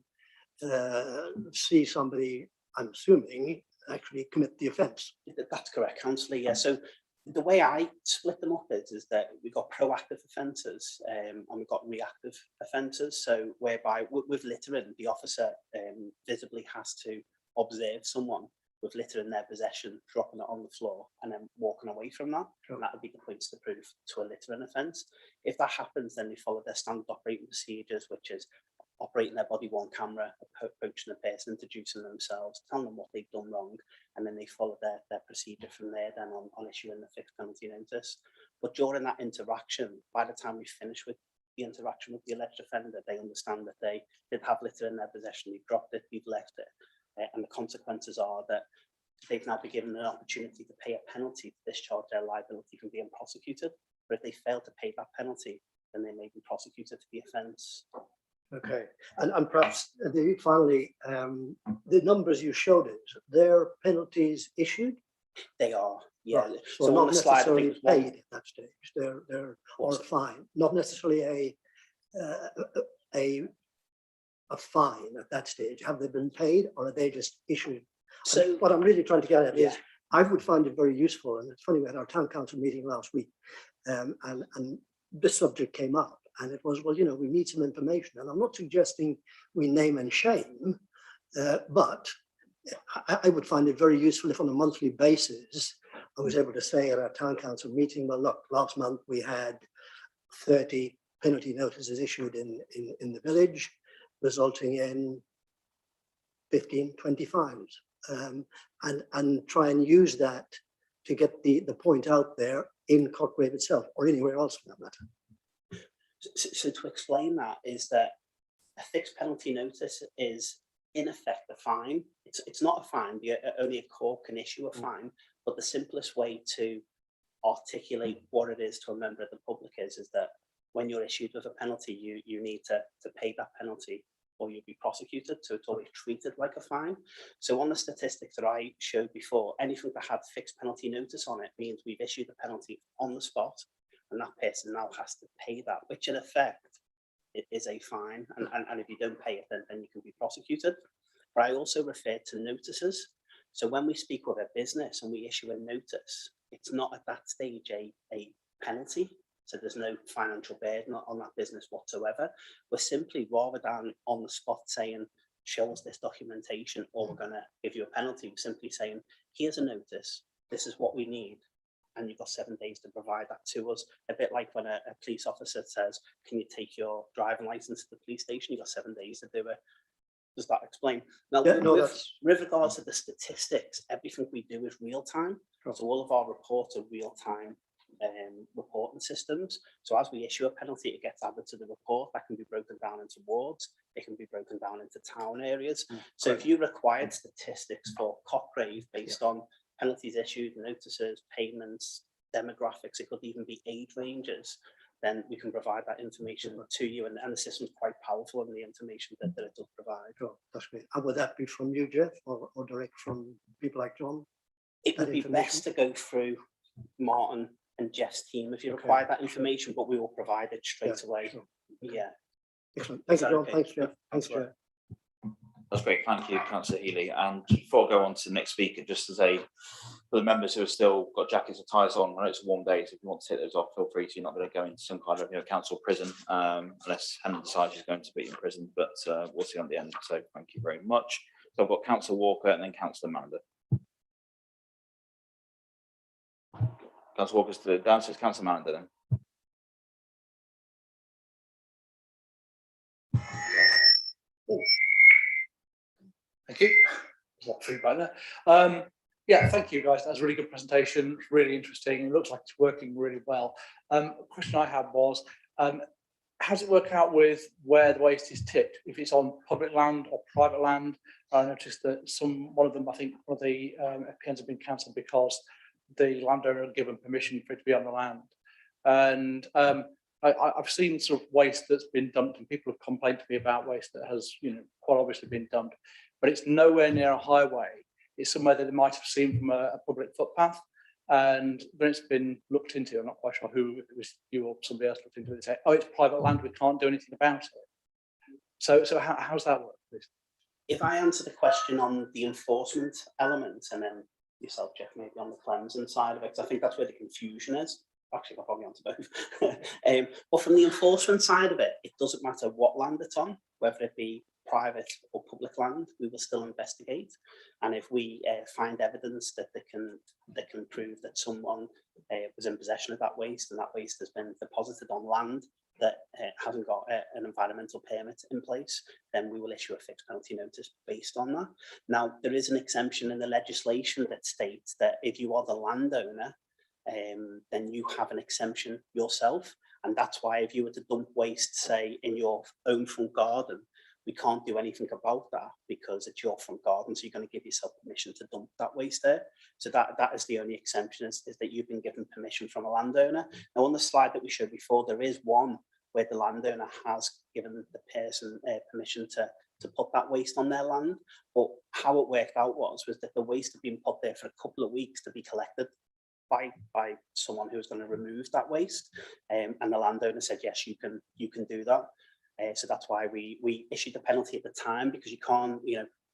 see somebody, I'm assuming, actually commit the offence. That's correct, councillor. Yeah. So the way I split them up is that we've got proactive offences and we've got reactive offences. So whereby with littering, the officer visibly has to observe someone with litter in their possession, dropping it on the floor and then walking away from that. Sure. And that would be the points to prove to a littering offence. If that happens, then they follow their standard operating procedures, which is operating their body worn camera, approaching the person, introducing themselves, telling them what they've done wrong, and then they follow their procedure from there then on issuing the fixed penalty notice. But during that interaction, by the time we finish with the interaction with the alleged offender, they understand that they did have litter in their possession, they've dropped it, they've left it. And the consequences are that they've now been given an opportunity to pay a penalty to discharge their liability from being prosecuted. But if they fail to pay that penalty, then they may be prosecuted for the offence. Okay, and perhaps finally, the numbers you showed us, they're penalties issued? They are, yeah. Right, So so on not the slide, I think necessarily it was one- paid at that stage. They're or What's a fine, not necessarily a fine at that stage. Have they been paid or are they just issued? So What I'm really trying to get at is, Yeah. I would find it very useful, and it's funny, we had our town council meeting last week, and this subject came up, and it was, well, you know, we need some information, and I'm not suggesting we name and shame, but I would find it very useful if on a monthly basis, I was able to say at our town council meeting, well, look, last month we had 30 penalty notices issued in the village, resulting in 15, 20 fines. And try and use that to get the point out there in Cotgrave itself or anywhere else for that matter. So to explain that is that a fixed penalty notice is in effect a fine. It's not a fine, only a court can issue a fine, but the simplest way to articulate what it is to a member of the public is that when you're issued with a penalty, you need to pay that penalty or you'll be prosecuted. So it's always treated like a fine. So on the statistics that I showed before, anything that had fixed penalty notice on it means we've issued the penalty on the spot, and that person now has to pay that, which in effect it is a fine. And if you don't pay it, then you can be prosecuted. But I also refer to notices. So when we speak with a business and we issue a notice, it's not at that stage a penalty. So there's no financial burden on that business whatsoever. We're simply, rather than on the spot saying, show us this documentation or we're going to give you a penalty, we're simply saying, here's a notice, this is what we need, and you've got 7 days to provide that to us. A bit like when a police officer says, can you take your driving license to the police station? You've got 7 days to do it. Does that explain? Now, Yeah, no, with regards to the statistics, everything we do is real time. Sure. So all of our reports are real time reporting systems. So as we issue a penalty, it gets added to the report. That can be broken down into wards. It can be broken down into town areas. So if you required statistics for Cotgrave based on penalties issued, notices, payments, demographics, it could even be age ranges, then we can provide that information to you. And the system's quite powerful in the information that it does provide. Sure, that's great. And would that be from you, Jeff, or direct from people like John? It would That be information? best to go through Martin and Jeff's team if you require that information, but we will provide it straight away. Sure. Yeah. Excellent. Thank Is you, that John. okay? Thanks, Jeff. That's Thanks, Jeff. That's great. Thank you, Councillor Healy. And before I go on to the next speaker, just to say, for the members who have still got jackets or ties on, I know it's a warm day, so if you want to take those off, feel free to. You're not going to go into some kind of council prison unless Hannah decides she's going to be in prison, but we'll see at the end. So thank you very much. So I've got Councillor Walker and then Councillor Mander. Councillor Walker's to the downstairs, Councillor Mander then. Thank you. There's a lot of feedback there. Yeah, thank you guys. That was a really good presentation. It's really interesting. It looks like it's working really well. A question I had was, how does it work out with where the waste is tipped? If it's on public land or private land? I noticed that one of them, I think one of the FPNs have been cancelled because the landowner had given permission for it to be on the land. And I've seen sort of waste that's been dumped, and people have complained to me about waste that has, quite obviously been dumped, but it's nowhere near a highway. It's somewhere that they might have seen from a public footpath. And when it's been looked into, I'm not quite sure who, if it was you or somebody else looked into it, they say, oh, it's private land, we can't do anything about it. So how's that work, please? If I answer the question on the enforcement element, and then yourself, Jeff, maybe on the cleansing side of it, because I think that's where the confusion is. Actually, I'll probably answer both. But from the enforcement side of it, it doesn't matter what land it's on, whether it be private or public land, we will still investigate. And if we find evidence that they can prove that someone was in possession of that waste, and that waste has been deposited on land that hasn't got an environmental permit in place, then we will issue a fixed penalty notice based on that. Now, there is an exemption in the legislation that states that if you are the landowner, then you have an exemption yourself. And that's why if you were to dump waste, say, in your own front garden, We can't do anything about that because it's your front garden, so you're going to give yourself permission to dump that waste there. So that is the only exemption, is that you've been given permission from a landowner. Now, on the slide that we showed before, there is one where the landowner has given the person permission to put that waste on their land. But how it worked out was that the waste had been put there for a couple of weeks to be collected by someone who was going to remove that waste, and the landowner said, yes, you can do that. So that's why we issued the penalty at the time, because you can't,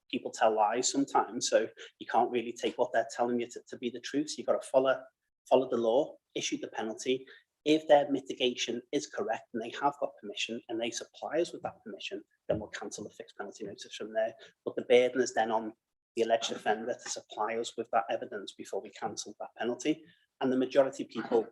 people tell lies sometimes, so you can't really take what they're telling you to be the truth. So you've got to follow the law, issue the penalty. If their mitigation is correct and they have got permission and they supply us with that permission, then we'll cancel the fixed penalty notice from there. But the burden is then on the alleged offender to supply us with that evidence before we cancel that penalty. And the majority of people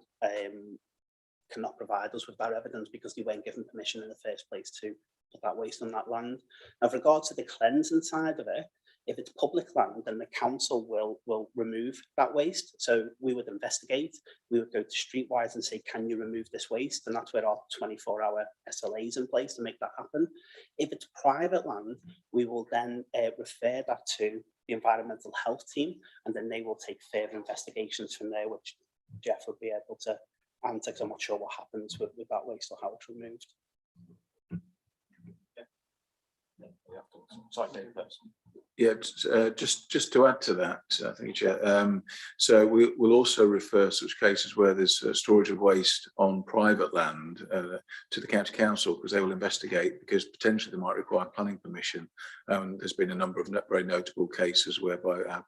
cannot provide us with that evidence because they weren't given permission in the first place to put that waste on that land. Now, with regards to the cleansing side of it, if it's public land, then the council will remove that waste. So we would investigate, we would go to Streetwise and say, can you remove this waste? And that's where our 24-hour SLA is in place to make that happen. If it's private land, we will then refer that to the environmental health team, and then they will take further investigations from there, which Jeff would be able to answer, because I'm not sure what happens with that waste or how it's removed. Sorry, Dave, that's- Yeah, just to add to that, I think, Chair, so we'll also refer such cases where there's storage of waste on private land to the county council, because they will investigate, because potentially they might require planning permission. There's been a number of very notable cases whereby our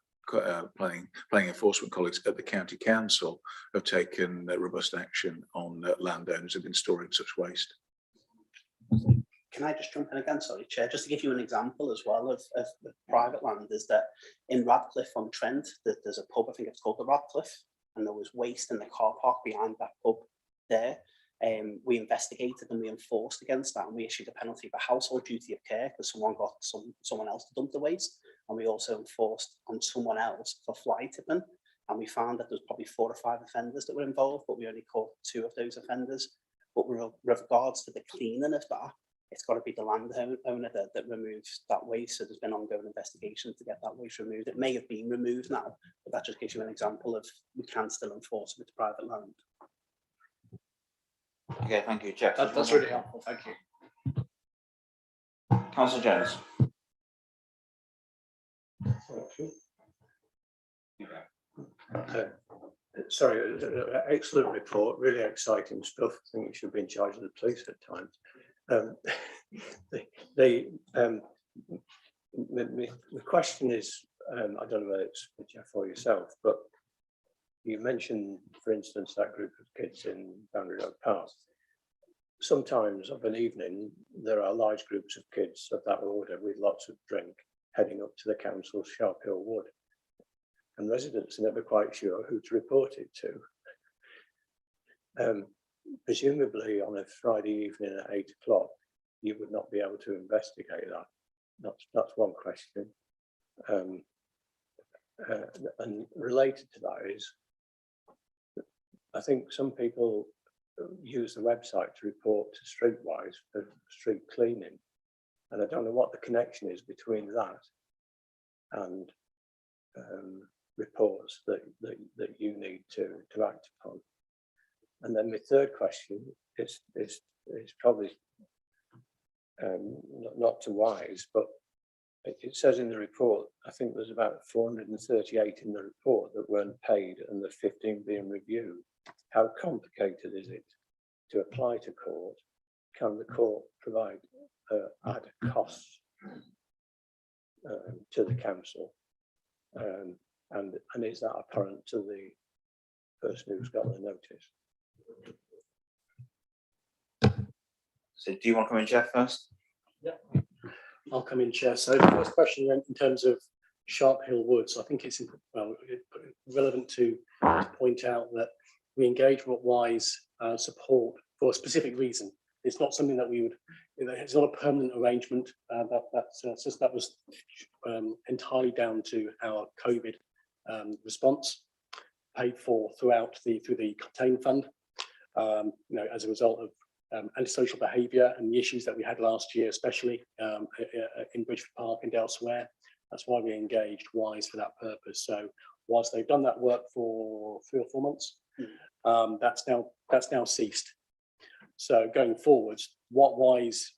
planning enforcement colleagues at the county council have taken robust action on landowners who have been storing such waste. Can I just jump in again, sorry, Chair, just to give you an example as well of private land, is that in Radcliffe on Trent, there's a pub, I think it's called the Radcliffe, and there was waste in the car park behind that pub there. We investigated and we enforced against that, and we issued a penalty for household duty of care because someone got someone else to dump the waste, and we also enforced on someone else for fly tipping, and we found that there was probably 4 or 5 offenders that were involved, but we only caught 2 of those offenders. But with regards to the cleaning of that, it's got to be the landowner that removes that waste. So there's been ongoing investigations to get that waste removed. It may have been removed now, but that just gives you an example of we can still enforce if it's private land. Okay, thank you, Jeff. That's really helpful. Thank you. Councillor Jones. Sorry, excellent report, really exciting stuff. I think you should be in charge of the police at times. The question is, I don't know whether it's for Jeff or yourself, but you mentioned, for instance, that group of kids in Boundary Road Park. Sometimes of an evening, there are large groups of kids of that order with lots of drink heading up to the council's Sharp Hill Wood. And residents are never quite sure who to report it to. Presumably on a Friday evening at 8 o'clock, you would not be able to investigate that. That's one question. And related to that is, I think some people use the website to report to Streetwise for street cleaning. And I don't know what the connection is between that and reports that you need to act upon. And then my third question is probably not too wise, but it says in the report, I think there's about 438 in the report that weren't paid and the 15 being reviewed. How complicated is it to apply to court? Can the court provide add costs to the council? And is that apparent to the person who's got the notice? So do you want to come in, Jeff, first? Yeah, I'll come in, Chair. So the first question in terms of Sharp Hill Woods, I think it's relevant to point out that we engagement wise support for a specific reason. It's not something that we would, it's not a permanent arrangement. That was entirely down to our COVID response, paid for through the contain fund. As a result of antisocial behaviour and the issues that we had last year, especially in Bridgeford Park and elsewhere. That's why we engaged WISE for that purpose. So whilst they've done that work for 3 or 4 months, that's now ceased. So going forwards, what WISE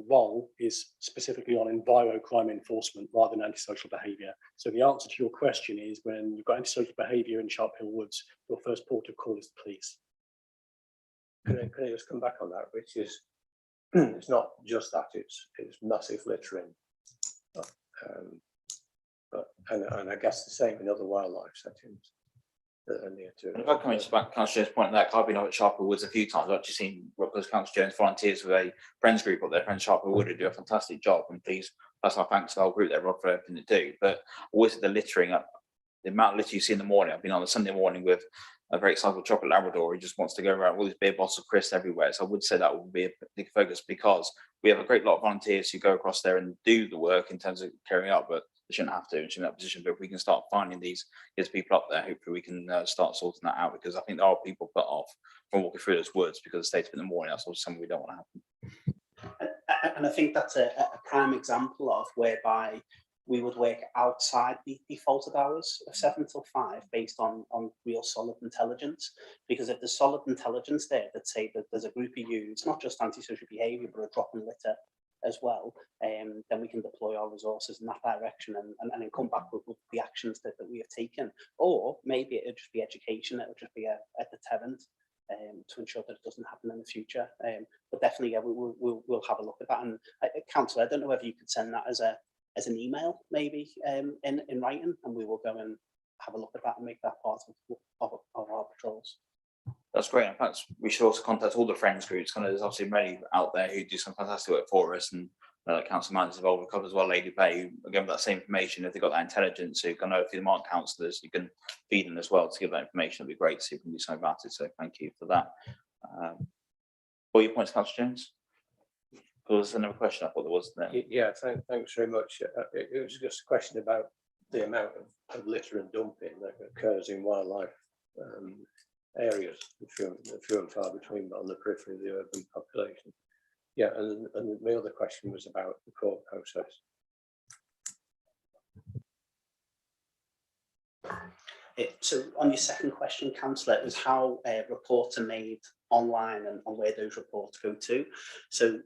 role is specifically on enviro crime enforcement rather than antisocial behaviour. So the answer to your question is, when you've got antisocial behaviour in Sharp Hill Woods, your first port of call is the police. Can I just come back on that, which is, it's not just that, it's massive littering. And I guess the same in other wildlife settings that are near to it. And if I come into back Councillor Jones' point on that, I've been up at Sharper Woods a few times. I've actually seen Councillor Jones volunteers with a friends group up there, Friends Sharper Wood, who do a fantastic job. And please, that's our thanks to the whole group there, Rob, for everything they do. But always the littering up, the amount of litter you see in the morning. I've been on a Sunday morning with a very excited chocolate Labrador who just wants to go around with all these beer bottles of crisps everywhere. So I would say that would be a big focus, because we have a great lot of volunteers who go across there and do the work in terms of carrying out, but they shouldn't have to in that position. But if we can start finding these people up there, hopefully we can start sorting that out, because I think there are people put off from walking through those woods because of the state of it in the morning. That's also something we don't want to happen. And I think that's a prime example of whereby we would work outside the defaulted hours of 7 till 5 based on real solid intelligence. Because if there's solid intelligence there that say that there's a group of you, it's not just antisocial behaviour, but a drop in litter as well, then we can deploy our resources in that direction and then come back with the actions that we have taken. Or maybe it'll just be education, it'll just be a deterrent to ensure that it doesn't happen in the future. But definitely, yeah, we'll have a look at that. And Councillor, I don't know whether you could send that as an email, maybe in writing, and we will go and have a look at that and make that part of our patrols. That's great. In fact, we should also contact all the friends groups. Kind of, there's obviously many out there who do some fantastic work for us, and council managers involved with a couple as well, Lady Bay, who again, that same information, if they've got that intelligence, who can know if them aren't councillors, you can feed them as well to give that information. It'd be great to see if we can do something about it. So thank you for that. All your points, Councillor Jones? There was another question I thought there was there. Yeah, thanks very much. It was just a question about the amount of litter and dumping that occurs in wildlife areas, few and far between, but on the periphery of the urban population. Yeah, and my other question was about the court process. So on your second question, Councillor, it was how reports are made online and where those reports go to. So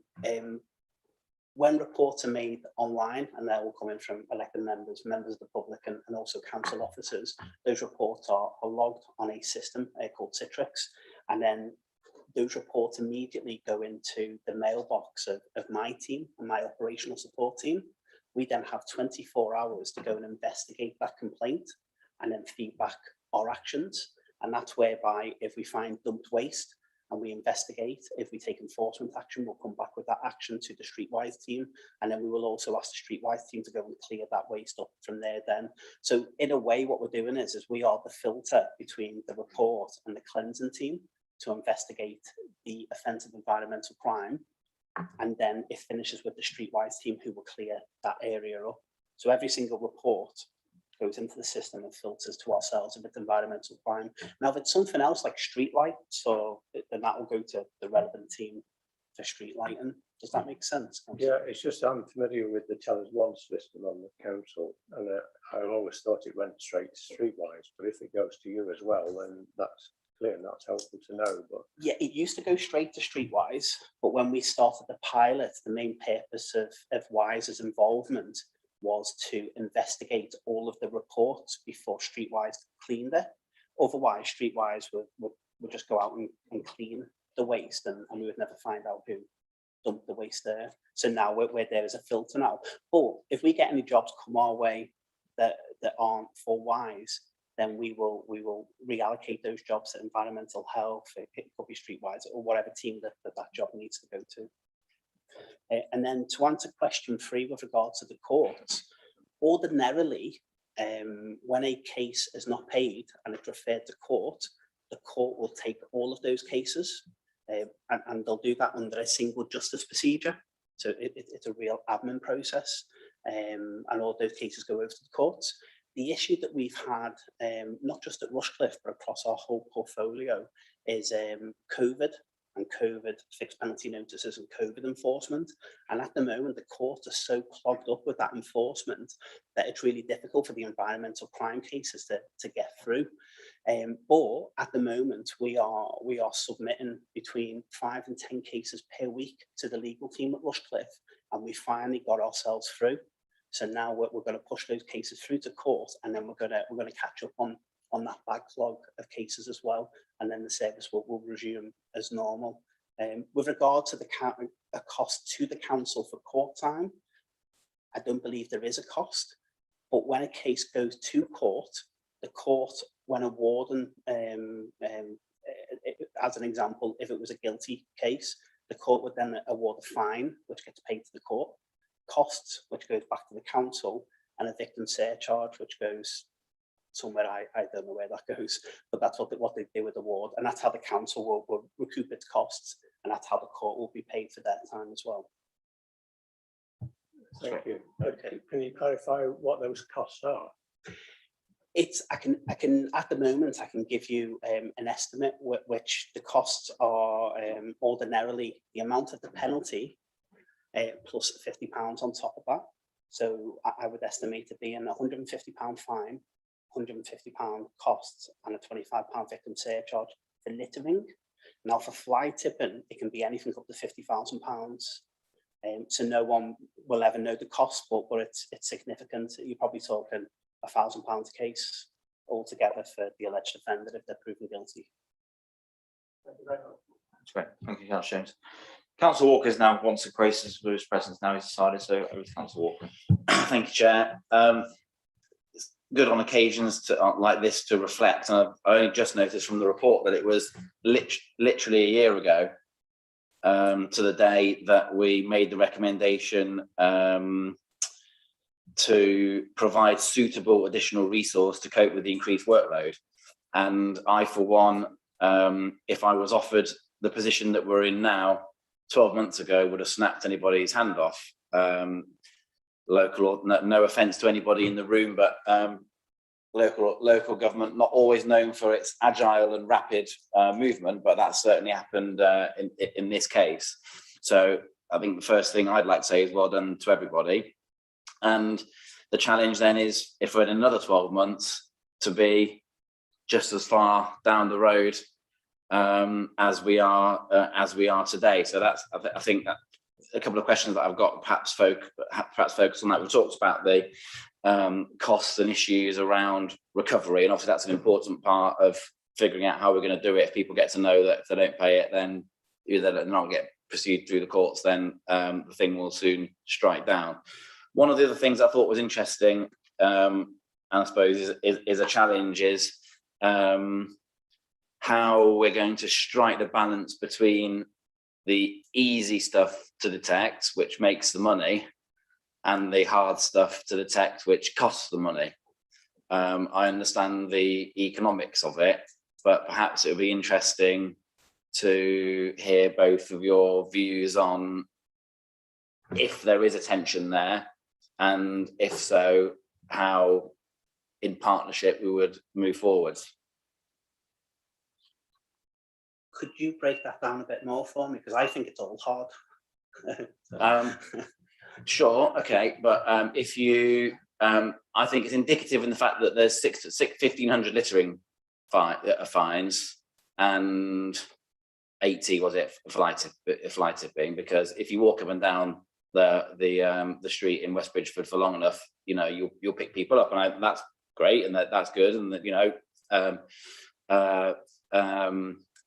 when reports are made online, and they're all coming from elected members of the public, and also council officers, those reports are logged on a system called Citrix, and then those reports immediately go into the mailbox of my team and my operational support team. We then have 24 hours to go and investigate that complaint and then feedback our actions. And that's whereby if we find dumped waste and we investigate, if we take enforcement action, we'll come back with that action to the Streetwise team. And then we will also ask the Streetwise team to go and clear that waste up from there then. So in a way, what we're doing is we are the filter between the report and the cleansing team to investigate the offensive environmental crime. And then it finishes with the Streetwise team who will clear that area up. So every single report goes into the system and filters to ourselves if it's environmental crime. Now, if it's something else like street light, then that will go to the relevant team for street lighting. Does that make sense? Yeah, it's just I'm familiar with the Tell Us Once system on the council, and I always thought it went straight to Streetwise, but if it goes to you as well, then that's clear and that's helpful to know. But yeah, it used to go straight to Streetwise, but when we started the pilot, the main purpose of Wise's involvement was to investigate all of the reports before Streetwise cleaned it. Otherwise, Streetwise would just go out and clean the waste, and we would never find out who dumped the waste there. So now we're there as a filter now. But if we get any jobs come our way that aren't for Wise, then we will reallocate those jobs to environmental health. It could be Streetwise or whatever team that job needs to go to. And then to answer question 3 with regards to the courts, ordinarily, when a case is not paid and it's referred to court, the court will take all of those cases and they'll do that under a single justice procedure. So it's a real admin process, and all those cases go over to the courts. The issue that we've had, not just at Rushcliffe, but across our whole portfolio, is COVID and COVID, fixed penalty notices and COVID enforcement. And at the moment, the courts are so clogged up with that enforcement that it's really difficult for the environmental crime cases to get through. But at the moment, we are submitting between 5 and 10 cases per week to the legal team at Rushcliffe, and we finally got ourselves through. So now we're going to push those cases through to court, and then we're going to catch up on that backlog of cases as well, and then the service will resume as normal. With regard to the cost to the council for court time, I don't believe there is a cost, but when a case goes to court, the court, when awarding, as an example, if it was a guilty case, the court would then award a fine, which gets paid to the court, costs, which goes back to the council, and a victim surcharge, which goes somewhere, I don't know where that goes, but that's what they do with the award, and that's how the council will recoup its costs, and that's how the court will be paid for their time as well. Thank you. Okay, can you clarify what those costs are? I can at the moment I can give you an estimate which the costs are ordinarily the amount of the penalty plus £50 on top of that. So I would estimate it being £150 fine, £150 costs, and a £25 victim surcharge for littering. Now for fly tipping, it can be anything up to £50,000. So no one will ever know the cost, but it's significant. You're probably talking £1,000 a case altogether for the alleged offender if they're proven guilty. Thank you very much. That's great. Thank you, Councillor James. Councillor Walker's now wants to grace us with his presence. Now he's decided, so over to Councillor Walker. Thank you, Chair. It's good on occasions to, like this to reflect. And I only just noticed from the report that it was literally a year ago to the day that we made the recommendation to provide suitable additional resource to cope with the increased workload. And I, for one, if I was offered the position that we're in now 12 months ago, would have snapped anybody's hand off. No offence to anybody in the room, but local government, not always known for its agile and rapid movement, but that certainly happened in this case. So I think the first thing I'd like to say is well done to everybody. And the challenge then is, if we're in another 12 months, to be just as far down the road as we are today. So that's, I think that a couple of questions that I've got perhaps focus on that. We've talked about the costs and issues around recovery, and obviously that's an important part of figuring out how we're going to do it. If people get to know that if they don't pay it, then either they're not get pursued through the courts, then the thing will soon strike down. One of the other things I thought was interesting, and I suppose is a challenge, is how we're going to strike the balance between the easy stuff to detect, which makes the money, and the hard stuff to detect, which costs the money. I understand the economics of it, but perhaps it would be interesting to hear both of your views on if there is a tension there, and if so, how in partnership we would move forward. Could you break that down a bit more for me? Because I think it's all hard. Sure, okay, but if you, I think it's indicative in the fact that there's 1,500 littering fines and 80 was it fly tipping, because if you walk up and down the street in West Bridgeford for long enough, you know, you'll pick people up, and that's great, and that's good, and that, you know,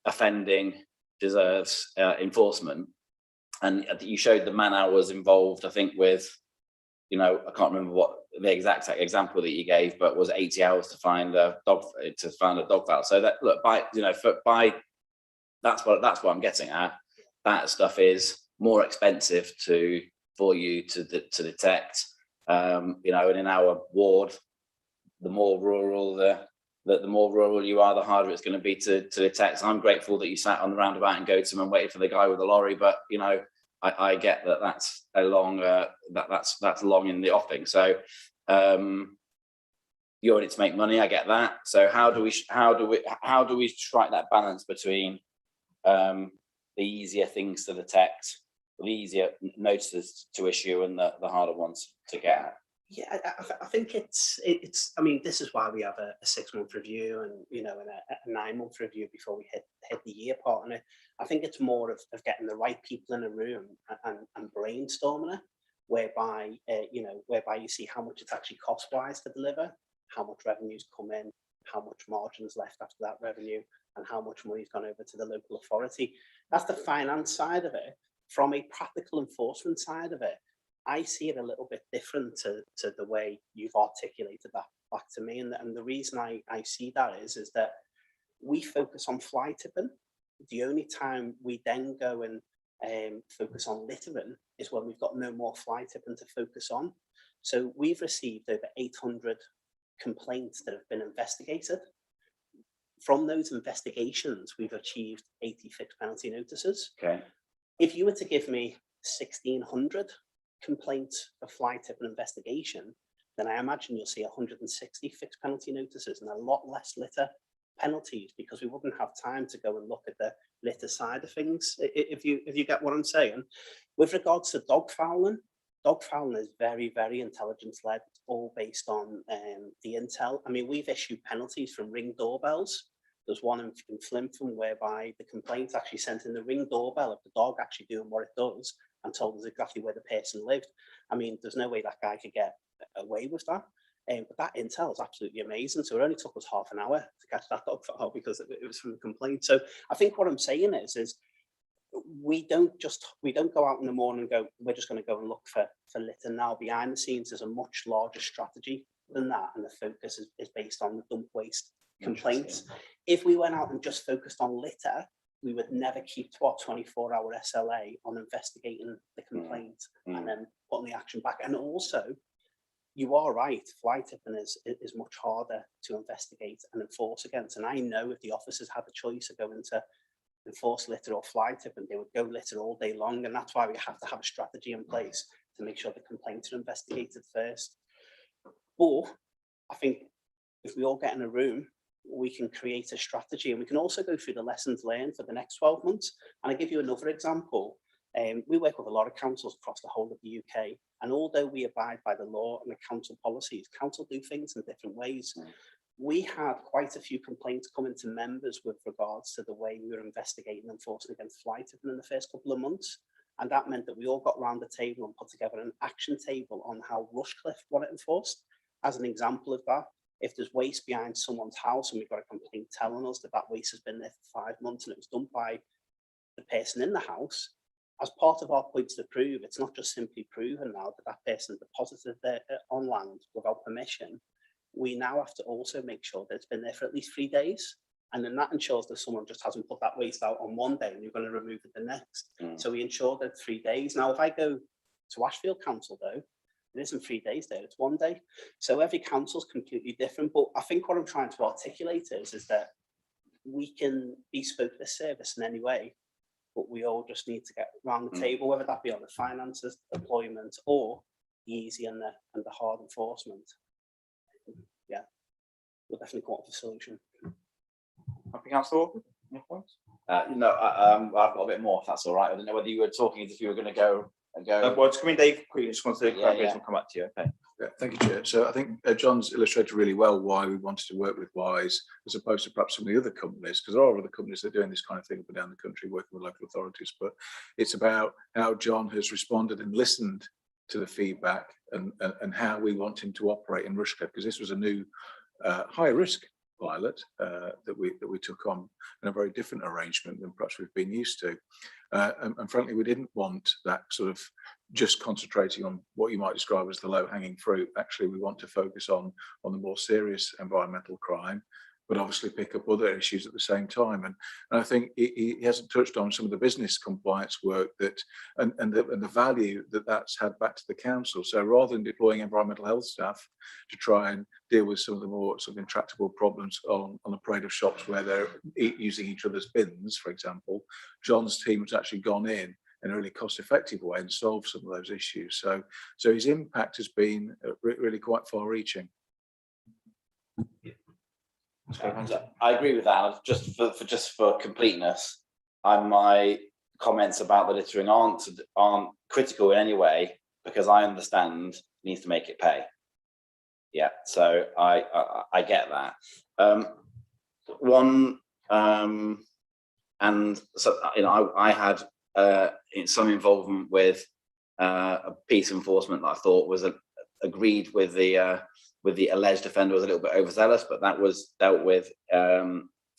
offending deserves enforcement. And you showed the man hours involved, I think, with, you know, I can't remember what the exact example that you gave, but was 80 hours to find a dog file. So that, look, by, you know, that's what I'm getting at. That stuff is more expensive for you to detect. You know, and in our ward, the more rural the more rural you are, the harder it's going to be to detect. So I'm grateful that you sat on the roundabout and Gotham and waited for the guy with the lorry, but you know, I get that that's a long that's long in the offing. So you're in it to make money. I get that. So how do we strike that balance between the easier things to detect, the easier notices to issue, and the harder ones to get at. Yeah, I think it's. I mean, this is why we have a 6-month review and and a 9-month review before we hit the year part. And I think it's more of getting the right people in a room and brainstorming it, whereby whereby you see how much it's actually cost wise to deliver, how much revenues come in, how much margin is left after that revenue, and how much money's gone over to the local authority. That's the finance side of it. From a practical enforcement side of it, I see it a little bit different to the way you've articulated that back to me. And the reason I see that is that we focus on fly tipping. The only time we then go and focus on littering is when we've got no more fly tipping to focus on. So we've received over 800 complaints that have been investigated. From those investigations, we've achieved 80 fixed penalty notices. Okay. If you were to give me 1,600 complaints for fly tipping investigation, then I imagine you'll see 160 fixed penalty notices and a lot less litter penalties, because we wouldn't have time to go and look at the litter side of things. If you get what I'm saying. With regards to dog fouling is very, very intelligence led. It's all based on the intel. I mean, we've issued penalties from Ring doorbells. There's one in Flimflam whereby the complaint actually sent in the Ring doorbell of the dog actually doing what it does and told us exactly where the person lived. I mean, there's no way that guy could get away with that. But that intel is absolutely amazing. So it only took us half an hour to catch that dog foul because it was from the complaint. So I think what I'm saying is we don't go out in the morning and go, we're just going to go and look for litter now. Behind the scenes, there's a much larger strategy than that. And the focus is based on the dump waste complaints. If we went out and just focused on litter, we would never keep to our 24-hour SLA on investigating the complaint and then putting the action back. And also, you are right, fly tipping is much harder to investigate and enforce against. And I know if the officers had the choice of going to enforce litter or fly tipping, they would go litter all day long. And that's why we have to have a strategy in place to make sure the complaints are investigated first. Or I think if we all get in a room, we can create a strategy, and we can also go through the lessons learned for the next 12 months. And I'll give you another example. We work with a lot of councils across the whole of the UK, and although we abide by the law and the council policies, council do things in different ways. We had quite a few complaints coming to members with regards to the way we were investigating and enforcing against fly tipping in the first couple of months. And that meant that we all got round the table and put together an action table on how Rushcliffe want it enforced. As an example of that, if there's waste behind someone's house and we've got a complaint telling us that waste has been there for 5 months and it was dumped by the person in the house, as part of our points to prove, it's not just simply proven now that person deposited there on land without permission. We now have to also make sure that it's been there for at least 3 days. And then that ensures that someone just hasn't put that waste out on one day and you're going to remove it the next. So we ensure that 3 days. Now, if I go to Ashfield Council, though, it isn't 3 days there, it's 1 day. So every council is completely different. But I think what I'm trying to articulate is that we can bespoke this service in any way, but we all just need to get around the table, whether that be on the finances, deployment, or the easy and the hard enforcement. Yeah, we'll definitely come up with a solution. Happy, Councillor? Any points? I've got a bit more, if that's all right. I don't know whether you were talking as if you were going to go. Well, it's coming, Dave. Quickly, just want to Yeah. come back to you. Okay. Yeah, thank you, Chair. So I think John's illustrated really well why we wanted to work with Wise as opposed to perhaps some of the other companies, because there are other companies that are doing this kind of thing up and down the country, working with local authorities. But it's about how John has responded and listened to the feedback and how we want him to operate in Rushcliffe, because this was a new high risk pilot that we took on in a very different arrangement than perhaps we've been used to. And frankly, we didn't want that sort of just concentrating on what you might describe as the low-hanging fruit. Actually, we want to focus on the more serious environmental crime, but obviously pick up other issues at the same time. And I think he hasn't touched on some of the business compliance work that and the value that that's had back to the council. So rather than deploying environmental health staff to try and deal with some of the more sort of intractable problems on a parade of shops where they're using each other's bins, for example, John's team has actually gone in a really cost-effective way and solved some of those issues. So his impact has been really quite far-reaching. I agree with that. Just for completeness, my comments about the littering aren't critical in any way, because I understand it needs to make it pay. Yeah, so I get that. And so, you know, I had some involvement with a piece of enforcement that I thought was agreed with the alleged offender was a little bit overzealous, but that was dealt with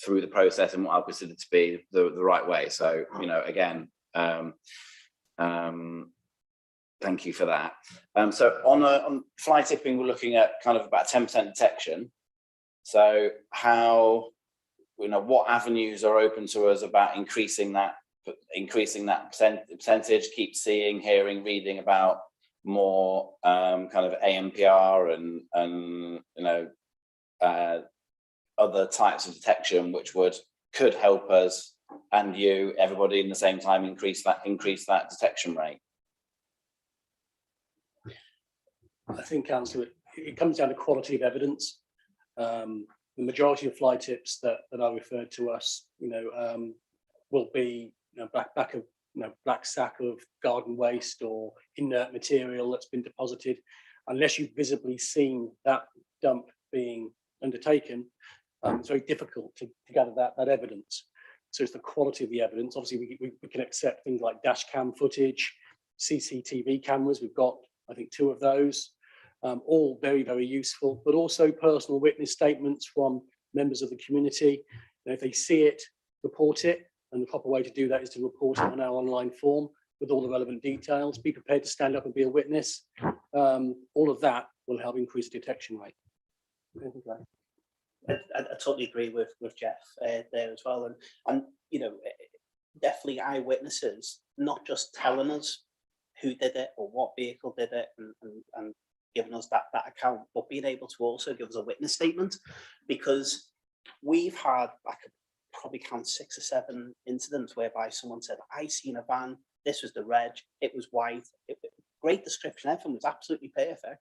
through the process in what I consider to be the right way. So, you know, again, thank you for that. So on fly tipping, we're looking at kind of about 10% detection. So how, you know, what avenues are open to us about increasing that percentage? Keep seeing, hearing, reading about more kind of AMPR and you know, other types of detection which could help us and you, everybody in the same time, increase that detection rate. I think, Councillor, it comes down to quality of evidence. The majority of fly tips that are referred to us, you know, will be, you know, black sack of garden waste or inert material that's been deposited. Unless you've visibly seen that dump being undertaken, it's very difficult to gather that evidence. So it's the quality of the evidence. Obviously, we can accept things like dash cam footage, CCTV cameras. We've got, I think, 2 of those. All very, very useful, but also personal witness statements from members of the community. And if they see it, report it. And the proper way to do that is to report it on our online form with all the relevant details. Be prepared to stand up and be a witness. All of that will help increase the detection rate. I totally agree with Jeff there as well. And you know, definitely eyewitnesses, not just telling us who did it or what vehicle did it and giving us that account, but being able to also give us a witness statement, because we've had, I could probably count 6 or 7 incidents whereby someone said, I seen a van, this was the reg, it was white, great description, everything was absolutely perfect.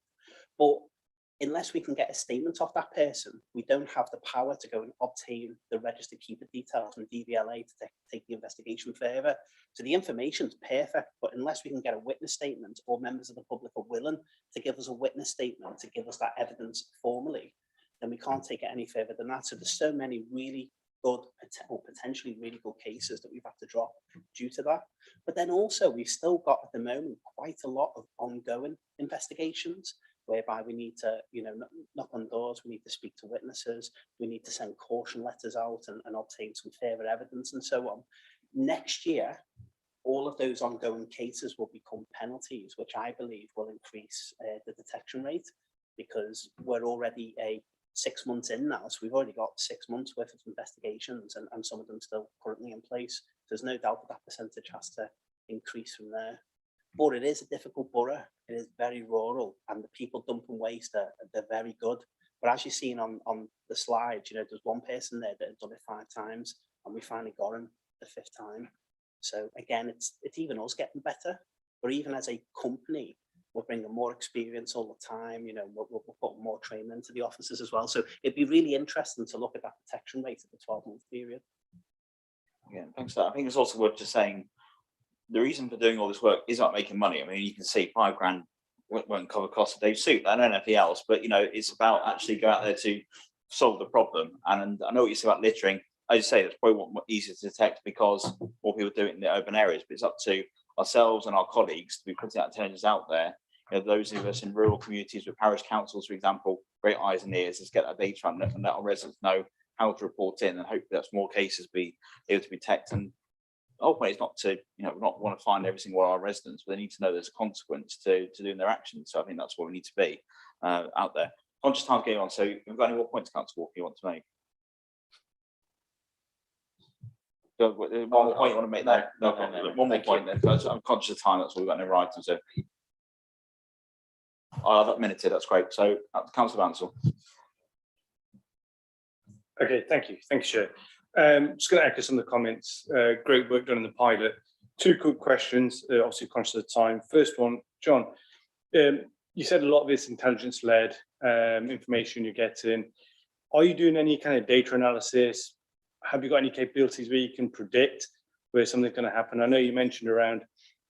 But unless we can get a statement off that person, we don't have the power to go and obtain the registered keeper details from DVLA to take the investigation further. So the information's perfect, but unless we can get a witness statement or members of the public are willing to give us a witness statement to give us that evidence formally, then we can't take it any further than that. So there's so many really good or potentially really good cases that we've had to drop due to that. But then also we've still got at the moment quite a lot of ongoing investigations, whereby we need to, you know, knock on doors, we need to speak to witnesses, we need to send caution letters out and obtain some further evidence and so on. Next year, all of those ongoing cases will become penalties, which I believe will increase the detection rate, because we're already 6 months in now, so we've already got 6 months worth of investigations and some of them still currently in place. There's no doubt that percentage has to increase from there. But it is a difficult borough. It is very rural, and the people dumping waste they're very good. But as you've seen on the slide, you know, there's one person there that had done it 5 times, and we finally got him the 5th time. So again, it's even us getting better. But even as a company, we're bringing more experience all the time. You know, we're putting more training into the officers as well. So it'd be really interesting to look at that detection rate at the 12-month period. Yeah, thanks for that. I think it's also worth just saying, the reason for doing all this work is not making money. I mean, you can see £5 won't cover costs of Dave's suit. I don't know anything else, but you know, it's about actually go out there to solve the problem. And I know what you say about littering. As you say, it's probably easier to detect because more people do it in the urban areas. But it's up to ourselves and our colleagues to be putting that intelligence out there. You know, those of us in rural communities with parish councils, for example, great eyes and ears. Let's get that data out and let our residents know how to report in, and hopefully that's more cases be able to be detected. And ultimately, it's not to, you know, not want to find every single one of our residents, but they need to know there's a consequence to doing their actions. So I think that's what we need to be out there. Conscious time getting on. So we've got any more points, Councillor Walker, you want to make? One more point you want to make there? No, one more point then. I'm conscious of time. That's all we've got in the writing. So I'll have that minuted. That's great. So Councillor Bansal. Okay, thank you, Chair. Just going to echo some of the comments. Great work done in the pilot. 2 quick questions, obviously conscious of time. First one, John, you said a lot of this intelligence-led information you're getting. Are you doing any kind of data analysis? Have you got any capabilities where you can predict where something's going to happen? I know you mentioned around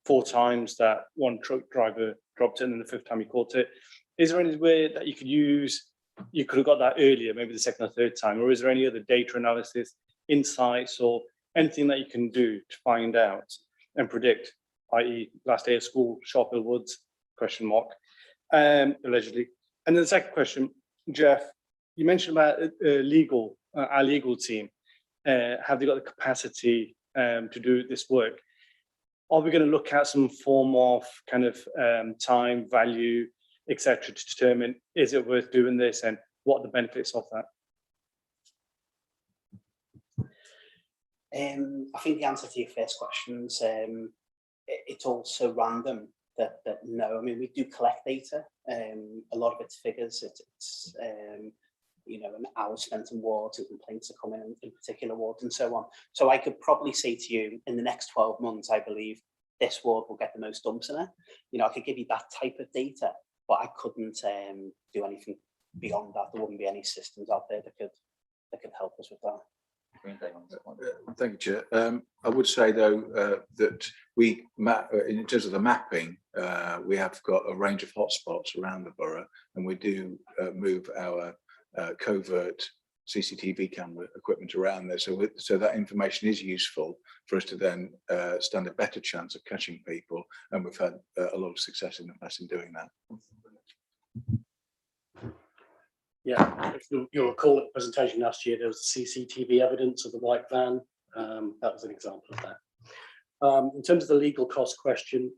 4 times that one truck driver dropped it and then the 5th time he caught it. Is there any way that you could use, you could have got that earlier, maybe the 2nd or 3rd time, or is there any other data analysis, insights, or anything that you can do to find out and predict, i.e. last day of school, Sharphill Woods, ? Allegedly. And then the second question, Jeff, you mentioned about our legal team. Have they got the capacity to do this work? Are we going to look at some form of kind of time, value, etc., to determine is it worth doing this and what are the benefits of that? I think the answer to your first question is it's also random. That no, I mean, we do collect data. A lot of it's figures. It's you know, an hour spent in wards and complaints that come in particular wards and so on. So I could probably say to you, in the next 12 months, I believe this ward will get the most dumps in it. You know, I could give you that type of data, but I couldn't do anything beyond that. There wouldn't be any systems out there that could help us with that. Thank you, Chair. I would say though that we map in terms of the mapping. We have got a range of hotspots around the borough, and we do move our covert CCTV camera equipment around there. So that information is useful for us to then stand a better chance of catching people, and we've had a lot of success in the past in doing that. Yeah, if you'll recall at the presentation last year, there was CCTV evidence of the white van. That was an example of that. In terms of the legal cost question,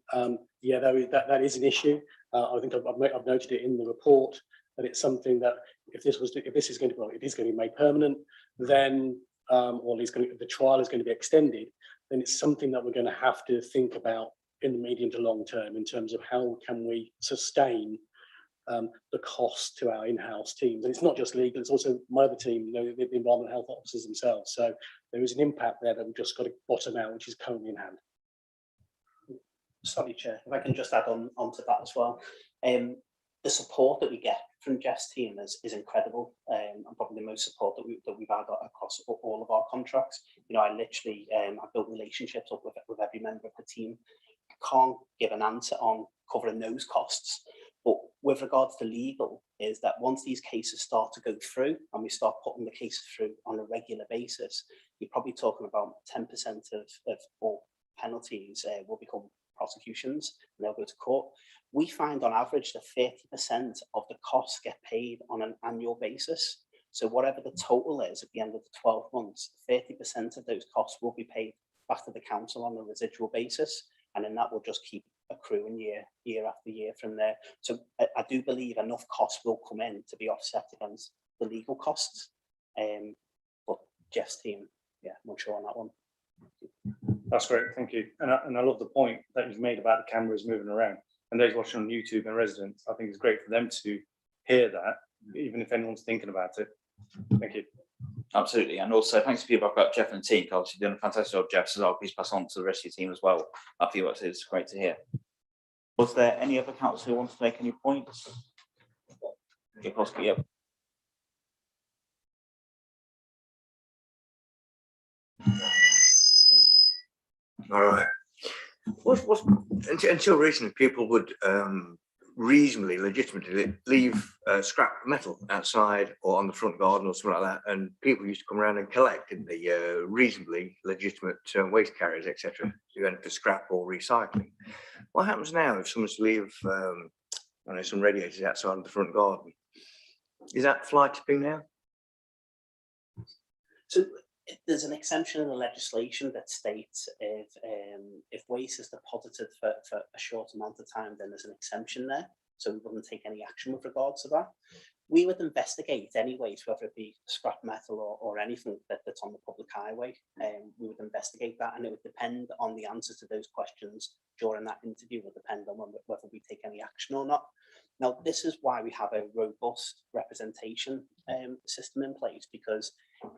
yeah, that is an issue. I think I've noted it in the report that it's something that if this is going to be made permanent, then or the trial is going to be extended, then it's something that we're going to have to think about in the medium to long term in terms of how can we sustain the cost to our in-house teams. And it's not just legal, it's also my other team, you know, the environmental health officers themselves. So there is an impact there that we've just got to bottom out, which is currently in hand. Sorry, Chair, if I can just add on to that as well. The support that we get from Jeff's team is incredible, and probably the most support that we've had across all of our contracts. You know, I literally I built relationships up with every member of the team. I can't give an answer on covering those costs, but with regards to legal, is that once these cases start to go through and we start putting the cases through on a regular basis, you're probably talking about 10% of all penalties will become prosecutions and they'll go to court. We find on average that 30% of the costs get paid on an annual basis. So whatever the total is at the end of the 12 months, 30% of those costs will be paid back to the council on a residual basis. And then that will just keep accruing year after year from there. So I do believe enough costs will come in to be offset against the legal costs. But Jeff's team, yeah, I'm not sure on that one. That's great, thank you. And I love the point that you've made about the cameras moving around. And those watching on YouTube and residents, I think it's great for them to hear that, even if anyone's thinking about it. Thank you. Absolutely, and also thanks for feedback about Jeff and the team. Obviously doing a fantastic job, Jeff, so I'll please pass on to the rest of your team as well. That feedback is great to hear. Was there any other council who wants to make any points? Yep. All right. Until recently, people would reasonably, legitimately leave scrap metal outside or on the front garden or something like that, and people used to come around and collect, didn't they? Reasonably legitimate waste carriers, etc., going for scrap or recycling. What happens now if someone's to leave I know, some radiators outside of the front garden? Is that fly tipping now? So there's an exemption in the legislation that states if waste is deposited for a short amount of time, then there's an exemption there. So we wouldn't take any action with regards to that. We would investigate any waste, whether it be scrap metal or anything that's on the public highway. We would investigate that, and it would depend on the answers to those questions during that interview. Would depend on whether we take any action or not. Now, this is why we have a robust representation system in place, because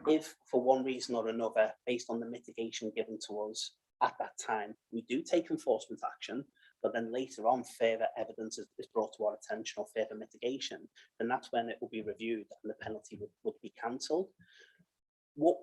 if for one reason or another, based on the mitigation given to us at that time, we do take enforcement action, but then later on further evidence is brought to our attention or further mitigation, then that's when it will be reviewed and the penalty would be cancelled. What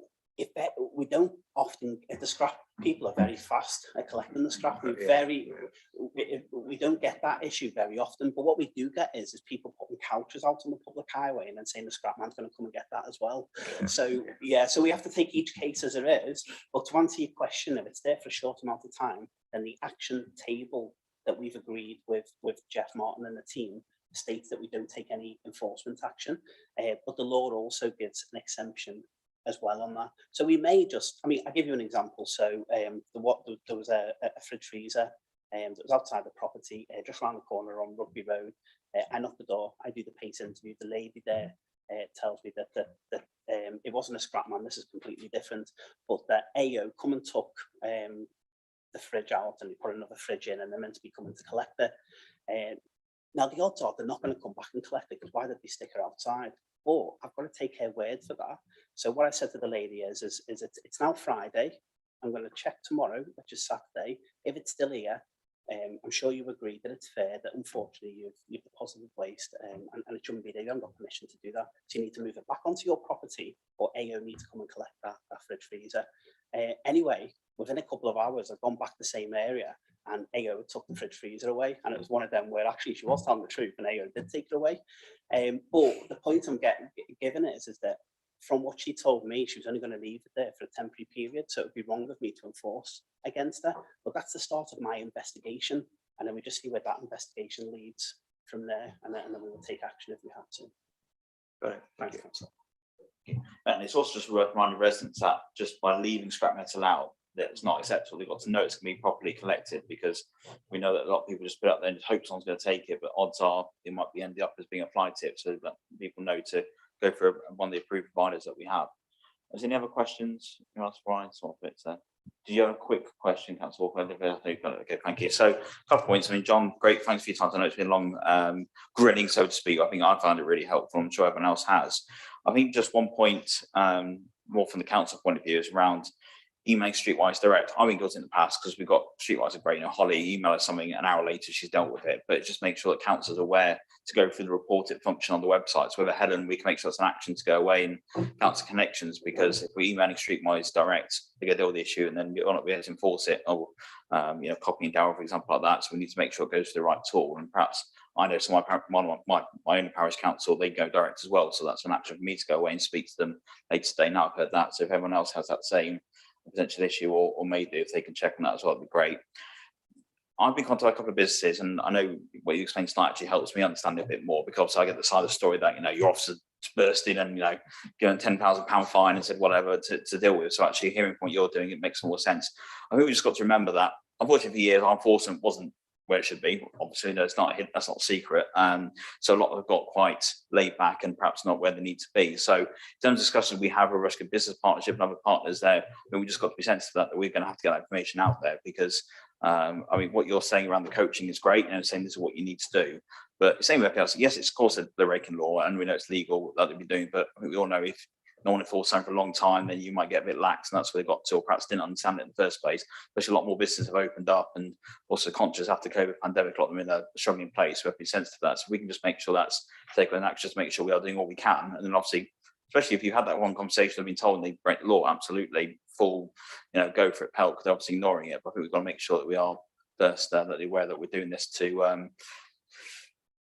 we don't often, if the scrap people are very fast at collecting the scrap, we don't get that issue very often. But what we do get is people putting couches out on the public highway and then saying the scrap man's going to come and get that as well. So yeah, so we have to take each case as it is. But to answer your question, if it's there for a short amount of time, then the action table that we've agreed with Jeff Martin and the team states that we don't take any enforcement action. But the law also gives an exemption as well on that. So we may just, I mean, I'll give you an example. So there was a fridge freezer that was outside the property, just around the corner on Rugby Road. I knock the door, I do the pace interview. The lady there tells me that it wasn't a scrap man, this is completely different, but that AO come and took the fridge out and they put another fridge in and they're meant to be coming to collect it. Now the odds are they're not going to come back and collect it, because why did they stick her outside? Or I've got to take her word for that. So what I said to the lady is it's now Friday. I'm going to check tomorrow, which is Saturday. If it's still here, I'm sure you agree that it's fair that unfortunately you've deposited waste and it shouldn't be there. You haven't got permission to do that. So you need to move it back onto your property, or AO need to come and collect that fridge freezer. Anyway, within a couple of hours, I've gone back to the same area and AO took the fridge freezer away. And it was one of them where actually she was telling the truth and AO did take it away. But the point I'm giving is that from what she told me, she was only going to leave it there for a temporary period. So it would be wrong of me to enforce against her. But that's the start of my investigation. And then we just see where that investigation leads from there. And then we will take action if we have to. Right. Thank you, Councillor. And it's also just worth reminding residents that just by leaving scrap metal out, that it's not acceptable. They've got to know it's going to be properly collected, because we know that a lot of people just put it up there and hope someone's going to take it, but odds are it might be ended up as being a fly tip, so that people know to go for one of the approved providers that we have. Is there any other questions you asked Brian? Sort of bits there. Did you have a quick question, Councillor Walker? Okay, thank you. So a couple of points. I mean, John, great, thanks for your time. I know it's been a long grilling, so to speak. I think I found it really helpful. I'm sure everyone else has. I think just one point more from the council point of view is around emailing Streetwise direct. I think it was in the past, because we've got Streetwise are great. You know, Holly email us something, an hour later she's dealt with it, but it just makes sure that council is aware to go through the report it function on the website. So with Helen, we can make sure it's an action to go away and council connections, because if we're emailing Streetwise direct, they go deal with the issue and then you're not be able to enforce it, or you know, copying Darryl, for example, like that. So we need to make sure it goes to the right tool. And perhaps I know some of my own parish council, they go direct as well. So that's an action for me to go away and speak to them later today. Now I've heard that. So if everyone else has that same potential issue, or maybe if they can check on that as well, it'd be great. I've been contacted by a couple of businesses, and I know what you explained tonight actually helps me understand it a bit more, because I get the side of the story that, you know, your officer burst in and, you know, given £10,000 fine and said whatever to deal with. So actually hearing from what you're doing, it makes more sense. I think we just got to remember that unfortunately for years our enforcement wasn't where it should be. Obviously, no, it's not, that's not a secret. So a lot have got quite laid back and perhaps not where they need to be. So in terms of discussions we have a Ruskin business partnership and other partners there, then we just got to be sensitive that we're going to have to get that information out there, because I mean, what you're saying around the coaching is great, and saying this is what you need to do. But same with everything else. Yes, it's of course the raking law, and we know it's legal that they'll be doing. But I think we all know if no one enforced something for a long time, then you might get a bit lax, and that's where they got to, or perhaps didn't understand it in the first place. Especially a lot more businesses have opened up, and also conscious after COVID pandemic, a lot of them in a struggling place. We have to be sensitive to that, so we can just make sure that's taken an action to make sure we are doing all we can, and then obviously, especially if you had that one conversation, I've been told they break the law, absolutely full, you know, go for it, pelt, because they're obviously ignoring it. But I think we've got to make sure that we are first that they're aware that we're doing this to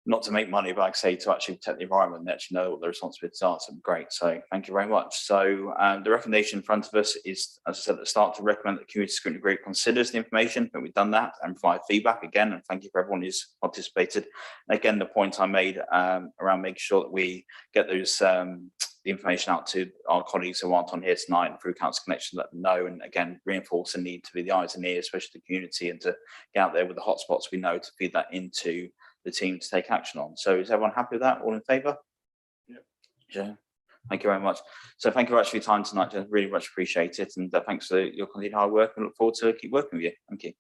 not to make money, but like I say, to actually protect the environment and actually know what the responsibilities are. So great. So thank you very much. So the recommendation in front of us is, as I said at the start, to recommend that the Community Scrutiny Group considers the information, but we've done that, and provide feedback again. And thank you for everyone who's participated. And again, the point I made around making sure that we get those the information out to our colleagues who aren't on here tonight, and through council connection, let them know. And again, reinforce the need to be the eyes and ears, especially the community, and to get out there with the hotspots we know, to feed that into the team to take action on. So is everyone happy with that? All in favour? Yeah. Thank you very much. So thank you very much for your time tonight. I really much appreciate it. And thanks for your continued hard work, and look forward to keep working with you. Thank you.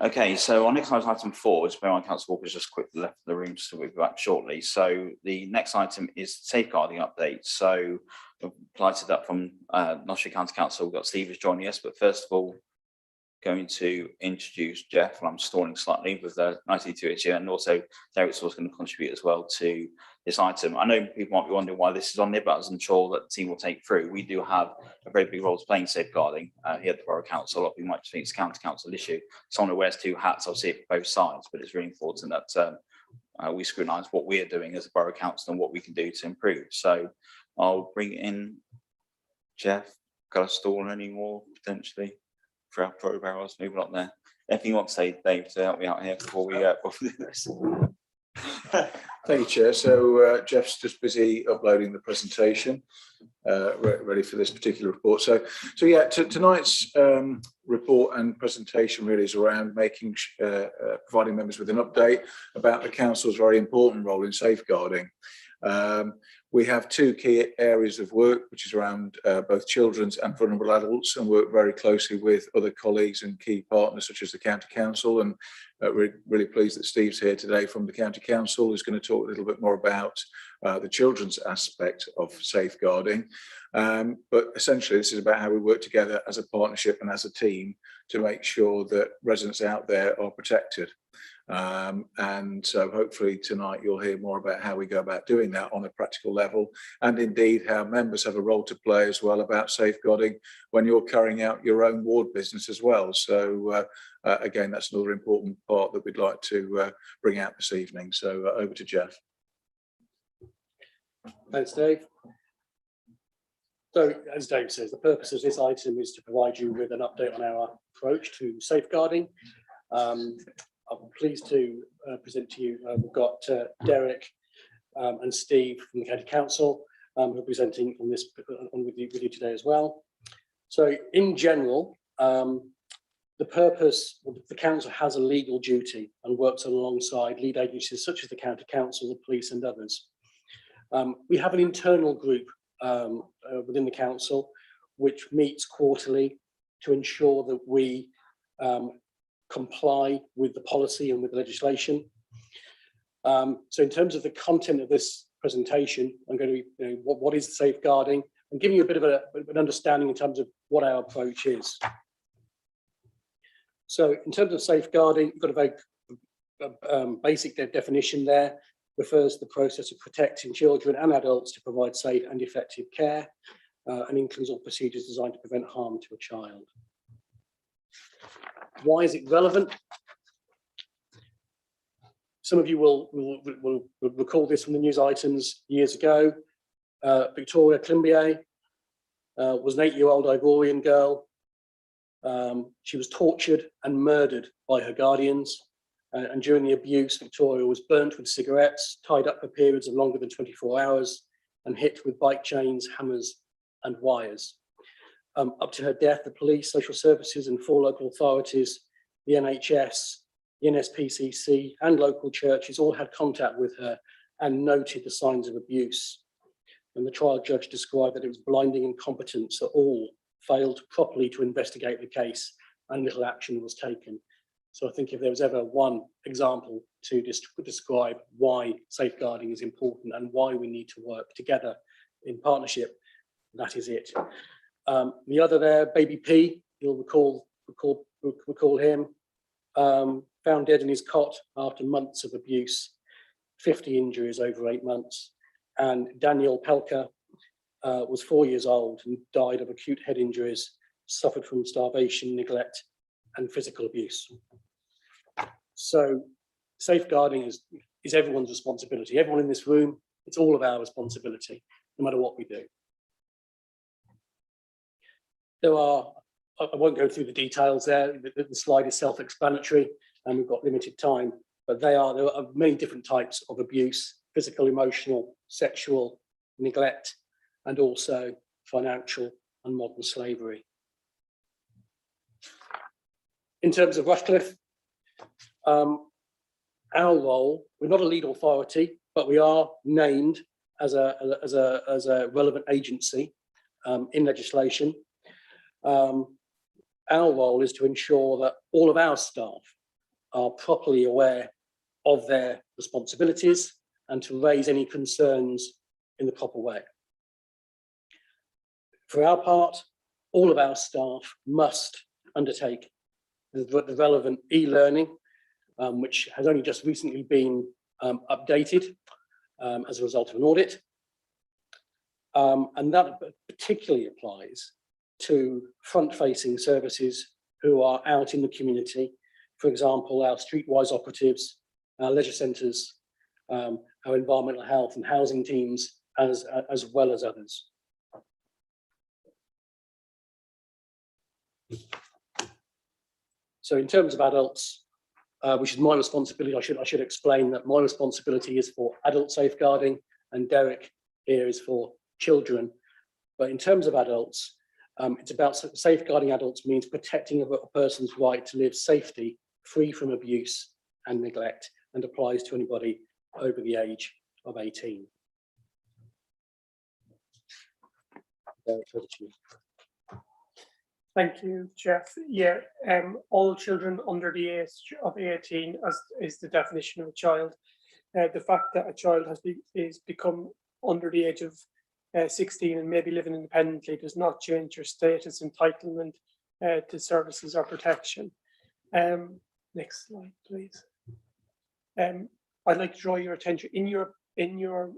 Okay, so our next item 4 is where Councillor Walker's just quickly left the room, so we'll be back shortly. So the next item is safeguarding update. So we've lighted up from Nottingham County Council. We've got Steve is joining us, but first of all, going to introduce Jeff. I'm stalling slightly with the 92 issue, and also Derek's also going to contribute as well to this item. I know people might be wondering why this is on there, but I'm sure that the team will take through. We do have a very big role to play in safeguarding here at the Borough Council. A lot of people might just think it's a county council issue. Someone who wears 2 hats, I'll see it for both sides, but it's really important that we scrutinise what we are doing as a Borough Council and what we can do to improve. So I'll bring in Jeff. Got a stall anymore potentially for our pro barrels, moving up there. Anything you want to say, Dave, to help me out here before we do this? Thank you, Chair. So Jeff's just busy uploading the presentation, ready for this particular report. So yeah, tonight's report and presentation really is around making providing members with an update about the council's very important role in safeguarding. We have 2 key areas of work, which is around both children's and vulnerable adults, and work very closely with other colleagues and key partners such as the County Council. And we're really pleased that Steve's here today from the County Council, who's going to talk a little bit more about the children's aspect of safeguarding. But essentially, this is about how we work together as a partnership and as a team to make sure that residents out there are protected. And so hopefully tonight you'll hear more about how we go about doing that on a practical level, and indeed how members have a role to play as well about safeguarding when you're carrying out your own ward business as well. So again, that's another important part that we'd like to bring out this evening. So over to Jeff. Thanks, Dave. So, as Dave says, the purpose of this item is to provide you with an update on our approach to safeguarding. I'm pleased to present to you, we've got Derek and Steve from the County Council who are presenting on this with you today as well. So in general, the purpose, the council has a legal duty and works alongside lead agencies such as the County Council, the police and others. We have an internal group within the council which meets quarterly to ensure that we comply with the policy and with the legislation. So in terms of the content of this presentation, I'm going to be, what is safeguarding, and giving you a bit of an understanding in terms of what our approach is. So in terms of safeguarding, you've got a very basic definition there. Refers to the process of protecting children and adults to provide safe and effective care, and includes all procedures designed to prevent harm to a child. Why is it relevant? Some of you will recall this from the news items years ago. Victoria Climbier was an 8-year-old Ivorian girl. She was tortured and murdered by her guardians. And during the abuse, Victoria was burnt with cigarettes, tied up for periods of longer than 24 hours, and hit with bike chains, hammers, and wires. Up to her death, the police, social services, and 4 local authorities, the NHS, the NSPCC, and local churches all had contact with her and noted the signs of abuse. And the trial judge described that it was blinding incompetence that all failed properly to investigate the case, and little action was taken. So I think if there was ever one example to describe why safeguarding is important and why we need to work together in partnership, that is it. The other there, Baby P, you'll recall him, found dead in his cot after months of abuse, 50 injuries over 8 months. And Daniel Pelka was 4 years old and died of acute head injuries, suffered from starvation, neglect, and physical abuse. So safeguarding is everyone's responsibility. Everyone in this room, it's all of our responsibility, no matter what we do. There are, I won't go through the details there, the slide is self-explanatory and we've got limited time, but there are many different types of abuse: physical, emotional, sexual, neglect, and also financial and modern slavery. In terms of Rushcliffe, our role, we're not a lead authority, but we are named as a relevant agency in legislation. Our role is to ensure that all of our staff are properly aware of their responsibilities and to raise any concerns in the proper way. For our part, all of our staff must undertake the relevant e-learning, which has only just recently been updated as a result of an audit. And that particularly applies to front-facing services who are out in the community. For example, our streetwise operatives, our leisure centres, our environmental health and housing teams, as well as others. So in terms of adults, which is my responsibility, I should explain that my responsibility is for adult safeguarding and Derek here is for children. But in terms of adults, it's about safeguarding adults means protecting a person's right to live safety, free from abuse and neglect, and applies to anybody over the age of 18. Derek, over to you. Thank you, Jeff. Yeah, all children under the age of 18 is the definition of a child. The fact that a child is become under the age of 16 and maybe living independently does not change your status entitlement to services or protection. Next slide, please. I'd like to draw your attention in your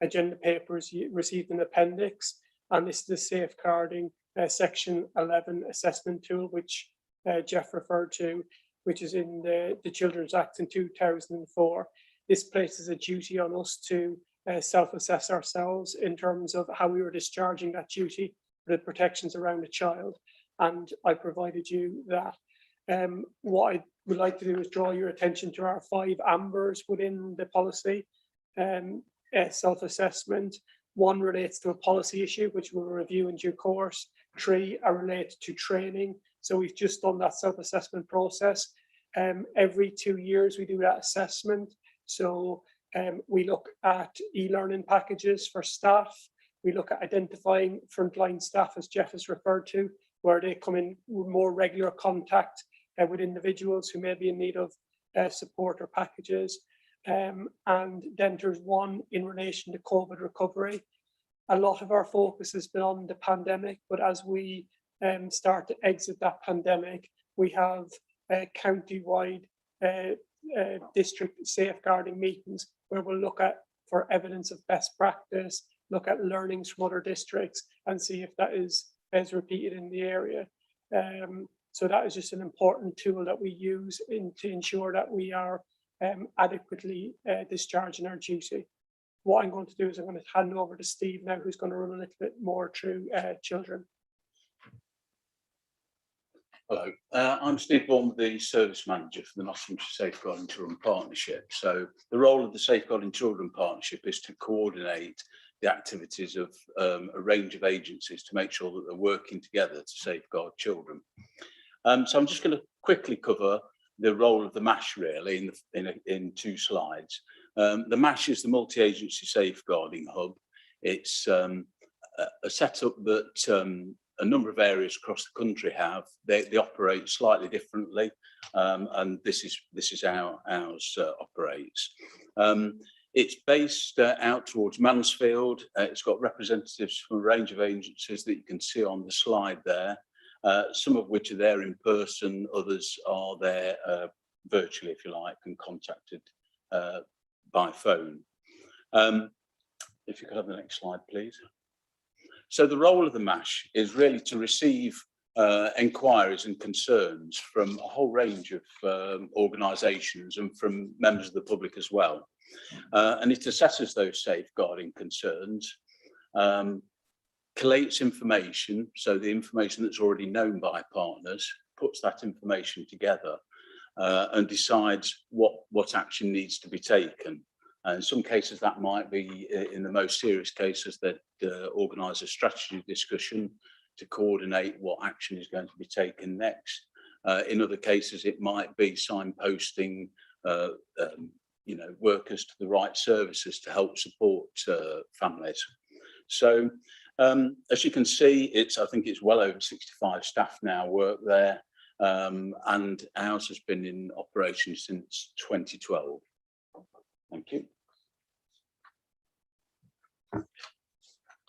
agenda papers. You received an appendix, and this is the safeguarding section 11 assessment tool, which Jeff referred to, which is in the Children's Act in 2004. This places a duty on us to self-assess ourselves in terms of how we were discharging that duty, the protections around a child, and I provided you that. What I would like to do is draw your attention to our 5 ambers within the policy self-assessment. 1 relates to a policy issue, which we'll review in due course. 3 are related to training. So we've just done that self-assessment process. Every 2 years, we do that assessment. So we look at e-learning packages for staff. We look at identifying frontline staff, as Jeff has referred to, where they come in with more regular contact with individuals who may be in need of support or packages. And then there's 1 in relation to COVID recovery. A lot of our focus has been on the pandemic, but as we start to exit that pandemic, we have county-wide district safeguarding meetings where we'll look at for evidence of best practice, look at learnings from other districts and see if that is repeated in the area. So that is just an important tool that we use to ensure that we are adequately discharging our duty. What I'm going to do is I'm going to hand over to Steve now, who's going to run a little bit more through children. Hello, I'm Steve Baum, the Service Manager for the Nottinghamshire Safeguarding Children Partnership. So the role of the Safeguarding Children Partnership is to coordinate the activities of a range of agencies to make sure that they're working together to safeguard children. So I'm just going to quickly cover the role of the MASH really in 2 slides. The MASH is the Multi-Agency Safeguarding Hub. It's a setup that a number of areas across the country have. They operate slightly differently, and this is how ours operates. It's based out towards Mansfield. It's got representatives from a range of agencies that you can see on the slide there, some of which are there in person, others are there virtually, if you like, and contacted by phone. If you could have the next slide, please. So the role of the MASH is really to receive enquiries and concerns from a whole range of organisations and from members of the public as well. And it assesses those safeguarding concerns, collates information, so the information that's already known by partners, puts that information together and decides what action needs to be taken. In some cases, that might be, in the most serious cases, that organise a strategy discussion to coordinate what action is going to be taken next. In other cases, it might be signposting workers to the right services to help support families. So as you can see, I think it's well over 65 staff now work there. and ours has been in operation since 2012. Thank you.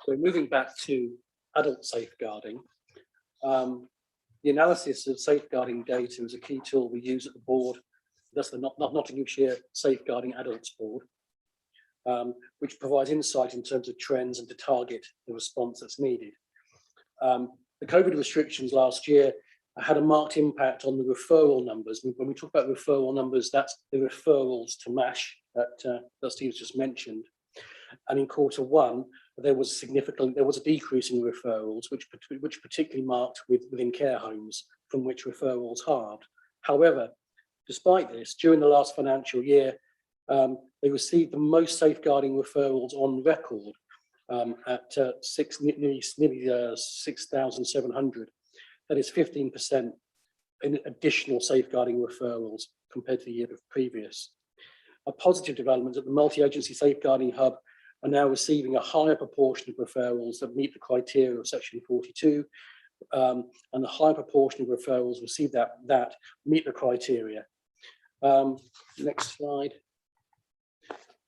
So moving back to adult safeguarding, the analysis of safeguarding data is a key tool we use at the board. That's the Nottinghamshire Safeguarding Adults Board, which provides insight in terms of trends and to target the response that's needed. The COVID restrictions last year had a marked impact on the referral numbers. When we talk about referral numbers, that's the referrals to MASH that Steve's just mentioned. And in Q1, there was a decrease in referrals, which particularly marked within care homes, from which referrals halved. However, despite this, during the last financial year, they received the most safeguarding referrals on record at nearly 6,700. That is 15% in additional safeguarding referrals compared to the year previous. A positive development at the multi-agency safeguarding hub are now receiving a higher proportion of referrals that meet the criteria of section 42, and the higher proportion of referrals received that meet the criteria. Next slide.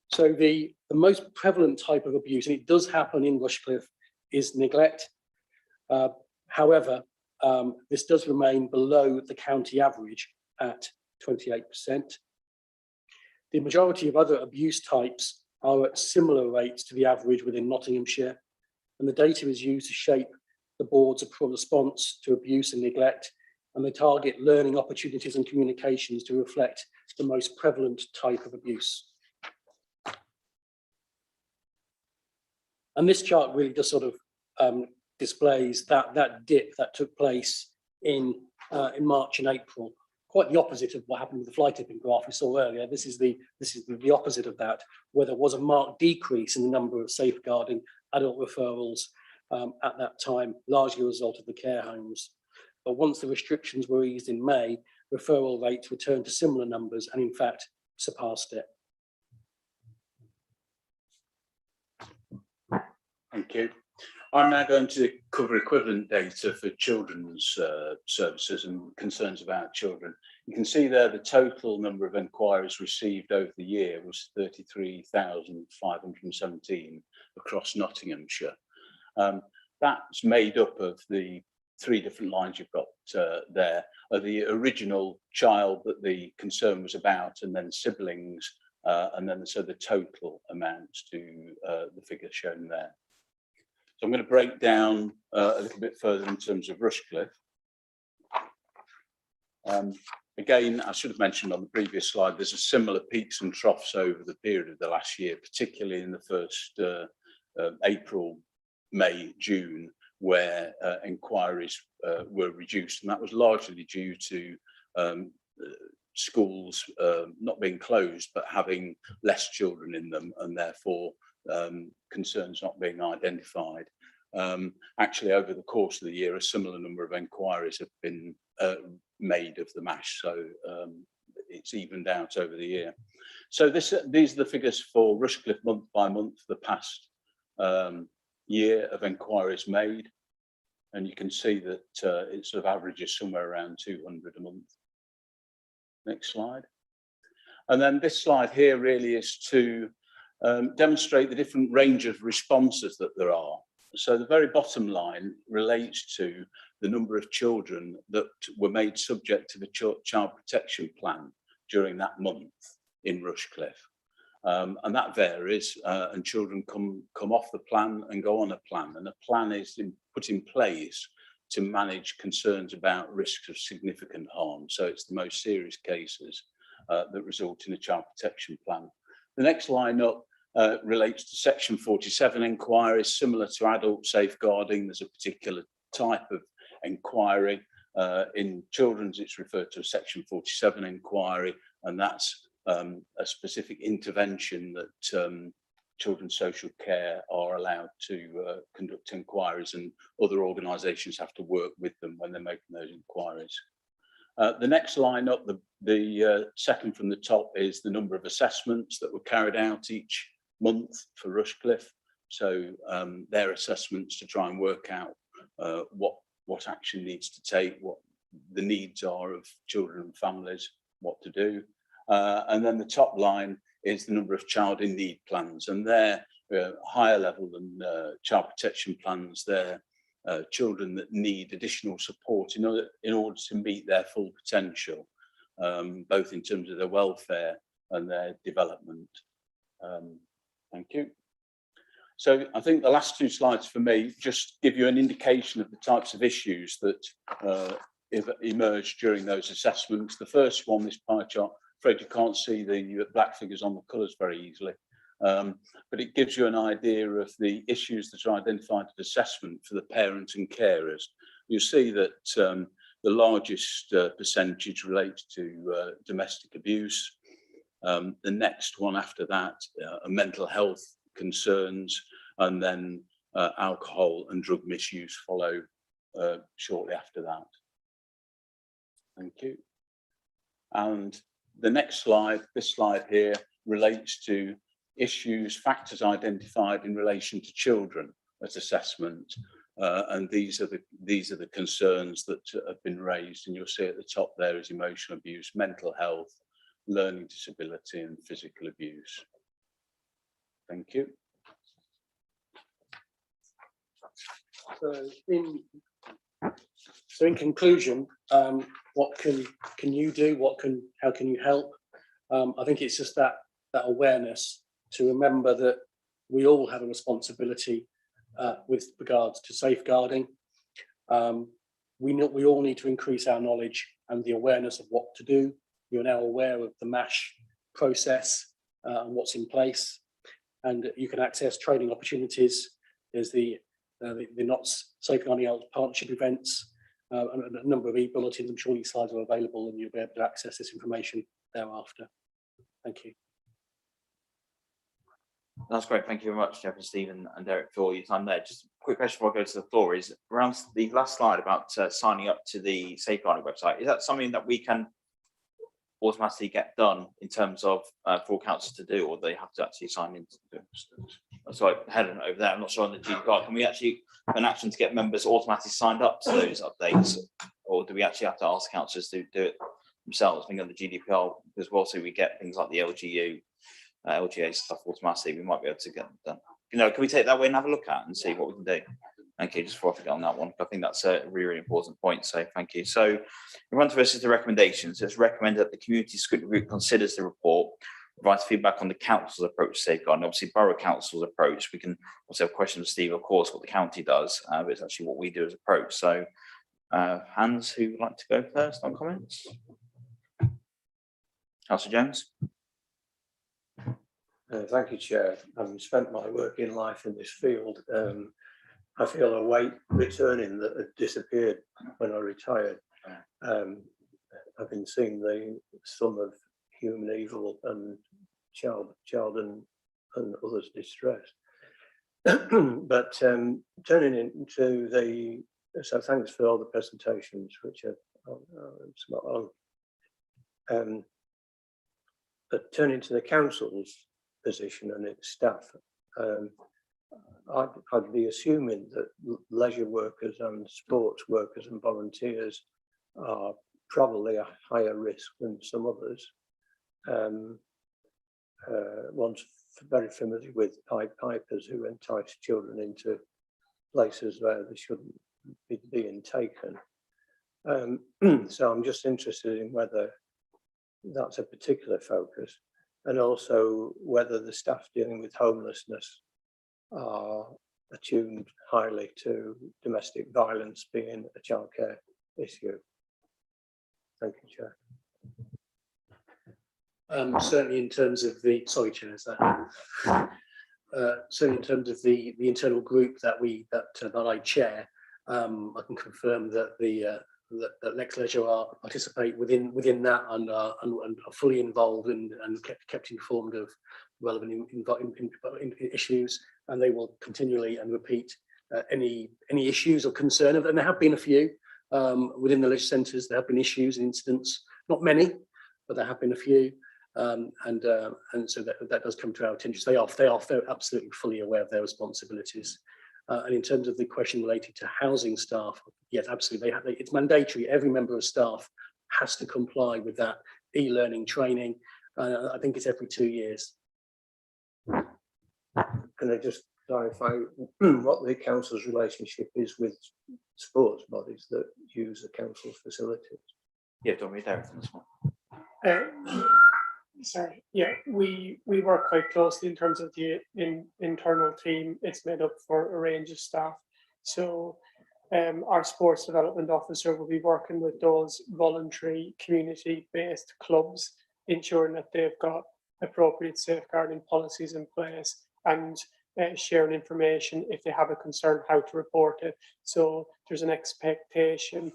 So the most prevalent type of abuse, and it does happen in Rushcliffe, is neglect. However, this does remain below the county average at 28%. The majority of other abuse types are at similar rates to the average within Nottinghamshire, and the data is used to shape the board's response to abuse and neglect, and they target learning opportunities and communications to reflect the most prevalent type of abuse. And this chart really just sort of displays that dip that took place in March and April. Quite the opposite of what happened with the fly tipping graph we saw earlier. This is the opposite of that, where there was a marked decrease in the number of safeguarding adult referrals at that time, largely a result of the care homes. But once the restrictions were eased in May, referral rates returned to similar numbers and in fact surpassed it. Thank you. I'm now going to cover equivalent data for children's services and concerns about children. You can see there the total number of enquiries received over the year was 33,517 across Nottinghamshire. That's made up of the three different lines you've got there, of the original child that the concern was about, and then siblings, and then so the total amounts to the figure shown there. So I'm going to break down a little bit further in terms of Rushcliffe. Again, I should have mentioned on the previous slide, there's a similar peaks and troughs over the period of the last year, particularly in the first April, May, June, where enquiries were reduced. And that was largely due to schools not being closed, but having less children in them, and therefore concerns not being identified. Actually, over the course of the year, a similar number of enquiries have been made of the MASH, so it's evened out over the year. So these are the figures for Rushcliffe month by month for the past year of enquiries made, and you can see that it sort of averages somewhere around 200 a month. Next slide. And then this slide here really is to demonstrate the different range of responses that there are. So the very bottom line relates to the number of children that were made subject to the child protection plan during that month in Rushcliffe. And that varies, and children come off the plan and go on a plan, and a plan is put in place to manage concerns about risks of significant harm. So it's the most serious cases that result in a child protection plan. The next line up relates to section 47 inquiries, similar to adult safeguarding. There's a particular type of inquiry. In children's, it's referred to as section 47 inquiry, and that's a specific intervention that children's social care are allowed to conduct inquiries, and other organisations have to work with them when they're making those inquiries. The next line up, the second from the top, is the number of assessments that were carried out each month for Rushcliffe. So their assessments to try and work out what action needs to take, the needs are of children and families, what to do. And then the top line is the number of child in need plans, and they're higher level than child protection plans. They're children that need additional support in order to meet their full potential, both in terms of their welfare and their development. Thank you. So I think the last two slides for me just give you an indication of the types of issues that emerged during those assessments. The first one, this pie chart, afraid you can't see the black figures on the colours very easily, but it gives you an idea of the issues that are identified at assessment for the parents and carers. You see that the largest percentage relates to domestic abuse. The next one after that are mental health concerns, and then alcohol and drug misuse follow shortly after that. Thank you. And the next slide, this slide here, relates to issues, factors identified in relation to children at assessment, and these are the concerns that have been raised, and you'll see at the top there is emotional abuse, mental health, learning disability, and physical abuse. Thank you. So in conclusion, what can you do? How can you help? I think it's just that awareness to remember that we all have a responsibility with regards to safeguarding. We all need to increase our knowledge and the awareness of what to do. You're now aware of the MASH process and what's in place, and you can access training opportunities. There's the NOTS Safeguarding Adults Partnership events, and a number of e-bulletins. I'm sure these slides are available and you'll be able to access this information thereafter. Thank you. That's great. Thank you very much, Jeff and Stephen and Derek, for all your time there. Just a quick question before I go to the floor is around the last slide about signing up to the safeguarding website. Is that something that we can automatically get done in terms of for councils to do, or they have to actually sign in to do? Sorry, Helen over there, I'm not sure on the GDPR. Can we actually have an action to get members automatically signed up to those updates, or do we actually have to ask councillors to do it themselves? I think on the GDPR, because also we get things like the LGA stuff automatically, we might be able to get them done. You know, can we take that away and have a look at and see what we can do? Thank you. Just before I forget on that one, I think that's a really, really important point. So thank you. So we run to versus the recommendations. It's recommended that the community scrutiny group considers the report, provides feedback on the council's approach to safeguarding. Obviously, borough council's approach. We can also have questions of Steve, of course, what the county does, but it's actually what we do as approach. So, Hans, who would like to go first on comments? Councillor Jones. Thank you, Chair. Having spent my working life in this field, I feel a weight returning that had disappeared when I retired. I've been seeing the sum of human evil and child and others' distress. But turning into the, so thanks for all the presentations, which are spot on. But turning to the council's position and its staff, I'd be assuming that leisure workers and sports workers and volunteers are probably a higher risk than some others. One's very familiar with Pied Pipers who entice children into places where they shouldn't be being taken. So I'm just interested in whether that's a particular focus, and also whether the staff dealing with homelessness are attuned highly to domestic violence being a childcare issue. Thank you, Chair. Certainly in terms of the, sorry, Chair, is that certainly in terms of the internal group that I chair, I can confirm that that Lex Leisure participate within that and are fully involved and kept informed of relevant issues, and they will continually and repeat any issues or concern of, and there have been a few within the leisure centres. There have been issues and incidents, not many, but there have been a few, and so that does come to our attention. So they are absolutely fully aware of their responsibilities. And in terms of the question related to housing staff, yes, absolutely. It's mandatory. Every member of staff has to comply with that e-learning training. I think it's every 2 years. Can I just clarify what the council's relationship is with sports bodies that use the council's facilities? Yeah, don't read everything this one. Sorry, yeah, we work quite closely in terms of the internal team. It's made up for a range of staff. So our sports development officer will be working with those voluntary community-based clubs, ensuring that they've got appropriate safeguarding policies in place and sharing information if they have a concern how to report it. So there's an expectation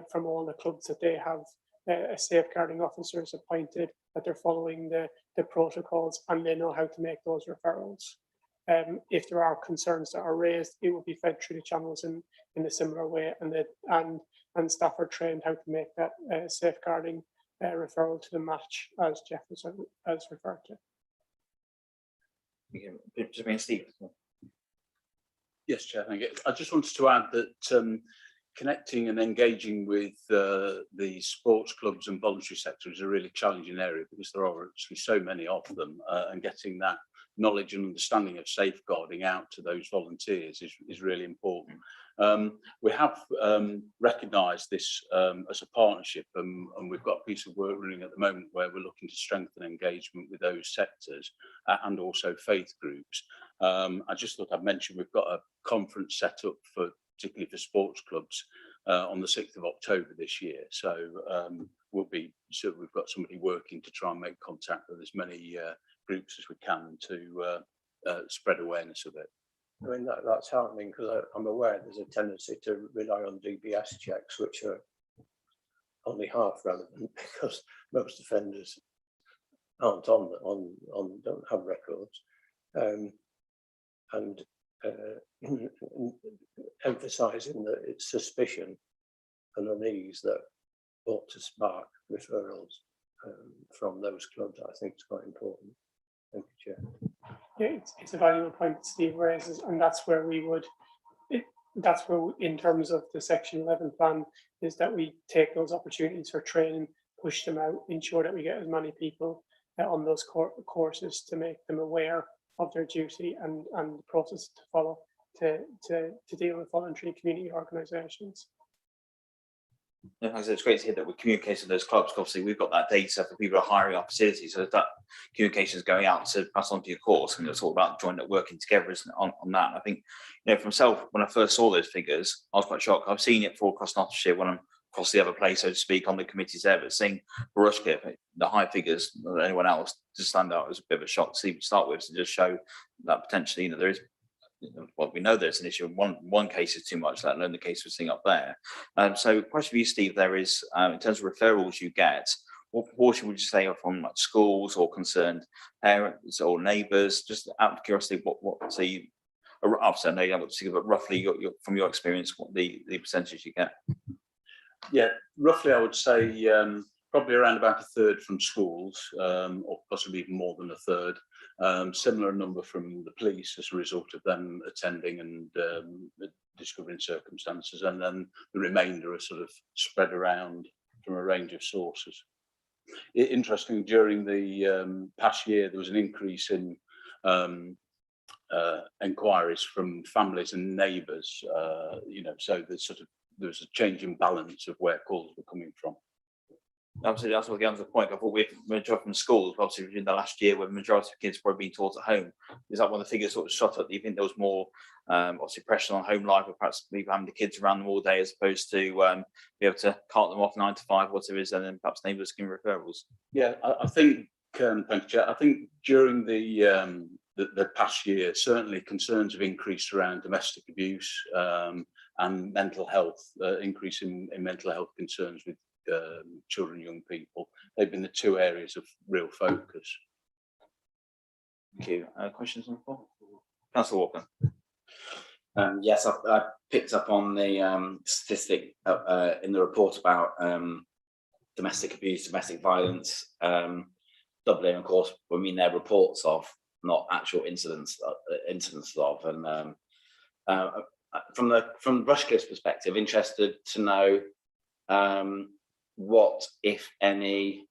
from all the clubs that they have a safeguarding officers appointed, that they're following the protocols and they know how to make those referrals. If there are concerns that are raised, it will be fed through the channels in a similar way, and staff are trained how to make that safeguarding referral to the match, as Jeff has referred to. Just being Steve. Yes, Chair, thank you. I just wanted to add that connecting and engaging with the sports clubs and voluntary sector is a really challenging area because there are actually so many of them, and getting that knowledge and understanding of safeguarding out to those volunteers is really important. We have recognised this as a partnership, and we've got a piece of work running at the moment where we're looking to strengthen engagement with those sectors and also faith groups. I just thought I'd mention we've got a conference set up particularly for sports clubs on the 6th of October this year. So we've got somebody working to try and make contact with as many groups as we can to spread awareness of it. I mean, that's heartening because I'm aware there's a tendency to rely on DBS checks, which are only half relevant because most offenders aren't don't have records, and emphasising that it's suspicion and unease that ought to spark referrals from those clubs. I think it's quite important. Thank you, Chair. Yeah, it's a valuable point that Steve raises, and that's where in terms of the Section 11 plan, is that we take those opportunities for training, push them out, ensure that we get as many people on those courses to make them aware of their duty and the process to follow to deal with voluntary community organisations. It's great to hear that we're communicating with those clubs. Obviously, we've got that data for people who are hiring our facilities, so that communication is going out to pass on to your course, and it's all about joint working together, isn't it, on that. And I think, for myself, when I first saw those figures, I was quite shocked. I've seen it for across Nottinghamshire when I'm across the other place, so to speak, on the committees there, but seeing Rushcliffe, the high figures than anyone else to stand out was a bit of a shock to see to start with, to just show that potentially, there is. Well, we know there's an issue. One case is too much, let alone the case we're seeing up there. So, question for you, Steve. There is, in terms of referrals you get, what proportion would you say are from like schools or concerned parents or neighbours? Just out of curiosity, what say? Obviously, I know you haven't got to see, but roughly, from your experience, what the percentage you get? Yeah, roughly, I would say probably around about a third from schools, or possibly even more than a third. Similar number from the police as a result of them attending and discovering circumstances, and then the remainder are sort of spread around from a range of sources. Interesting, during the past year, there was an increase in enquiries from families and neighbours. So there was a change in balance of where calls were coming from. Obviously, that's what the other point. I thought we've majority from schools, obviously in the last year, where the majority of kids probably being taught at home. Is that when the figures sort of shot up? Do you think there was more obviously pressure on home life, or perhaps people having the kids around them all day as opposed to be able to cart them off 9 to 5, whatever it is, and then perhaps neighbours giving referrals? Yeah, I think, thank you, Chair. I think during the past year, certainly concerns have increased around domestic abuse and mental health, increase in mental health concerns with children and young people. They've been the two areas of real focus. Thank you. Questions on the floor? Councillor Walker. Yes, I picked up on the statistic in the report about domestic abuse, domestic violence. Dublin, of course, we mean they're reports of, not actual incidents of, and from Rushcliffe's perspective, interested to know what, if any,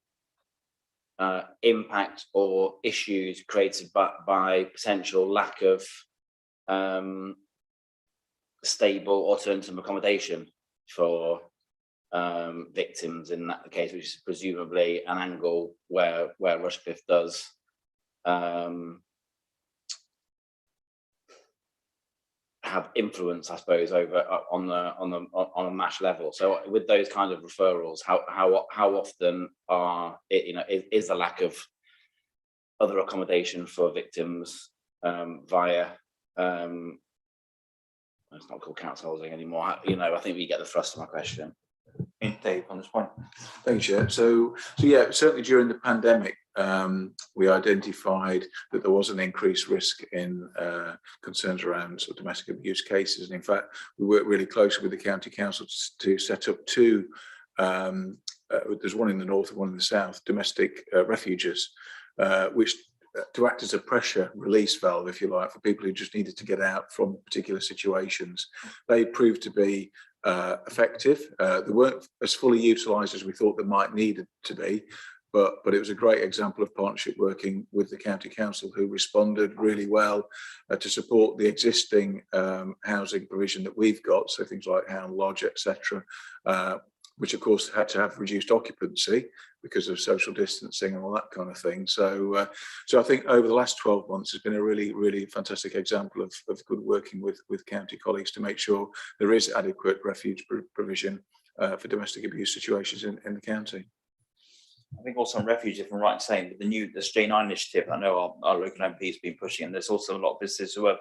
impact or issues created by potential lack of stable alternative accommodation for victims in that case, which is presumably an angle where Rushcliffe does have influence, I suppose, over on a MASH level. So with those kind of referrals, how often is the lack of other accommodation for victims via it's not called council housing anymore. I think we get the thrust of my question. Dave, on this point. Thanks, Chair. So yeah, certainly during the pandemic, we identified that there was an increased risk in concerns around sort of domestic abuse cases. And in fact, we worked really closely with the county council to set up two, there's one in the north and one in the south, domestic refuges, which to act as a pressure release valve, if you like, for people who just needed to get out from particular situations. They proved to be effective. They weren't as fully utilised as we thought they might need to be, but it was a great example of partnership working with the county council, who responded really well to support the existing housing provision that we've got, so things like Hound Lodge, etc., which of course had to have reduced occupancy because of social distancing and all that kind of thing. So I think over the last 12 months has been a really, really fantastic example of good working with county colleagues to make sure there is adequate refuge provision for domestic abuse situations in the county. I think also on refuge, if I'm right in saying, the J9 initiative, I know our local MP has been pushing, and there's also a lot of businesses who have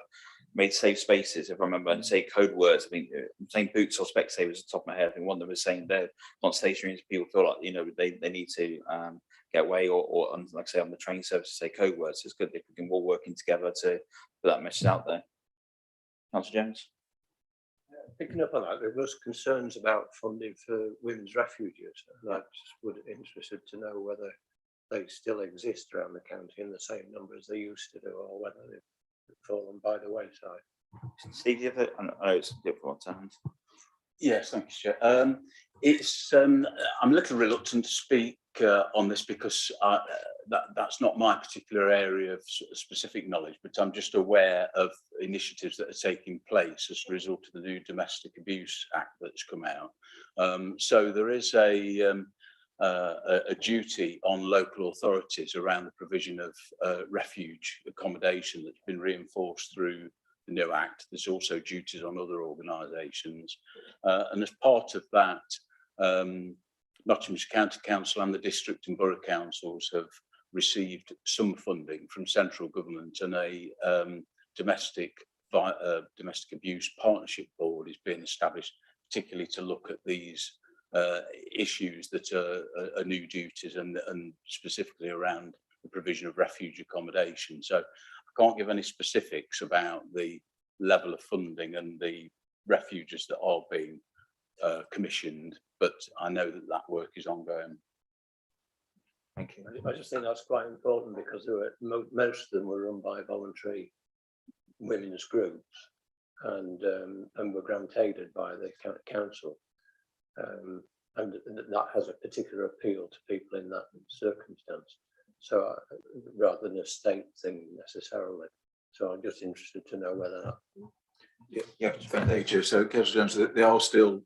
made safe spaces. If I remember, and say code words, I mean, I'm saying Boots or Specsavers at the top of my head. I think one of them was saying they're not stationary. People feel like they need to get away, or like I say on the train service, say code words. It's good if we can all working together to put that message out there. Councillor Jones. Picking up on that, there was concerns about funding for women's refuges, and I just would be interested to know whether they still exist around the county in the same number as they used to do, or whether they've fallen by the wayside. Steve, you have it? I know it's difficult times. Yes, thank you, Chair. I'm a little reluctant to speak on this because that's not my particular area of specific knowledge, but I'm just aware of initiatives that are taking place as a result of the new Domestic Abuse Act that's come out. So there is a duty on local authorities around the provision of refuge accommodation that's been reinforced through the new Act. There's also duties on other organisations, and as part of that, Nottinghamshire County Council and the district and borough councils have received some funding from central government, and a domestic abuse partnership board is being established, particularly to look at these issues that are new duties and specifically around the provision of refuge accommodation. So I can't give any specifics about the level of funding and the refuges that are being commissioned, but I know that work is ongoing. Thank you. I just think that's quite important, because most of them were run by voluntary women's groups, and were grant aided by the council, and that has a particular appeal to people in that circumstance. So rather than a state thing necessarily. So I'm just interested to know whether that. Yeah, thank you. So, Councillor Jones, they are still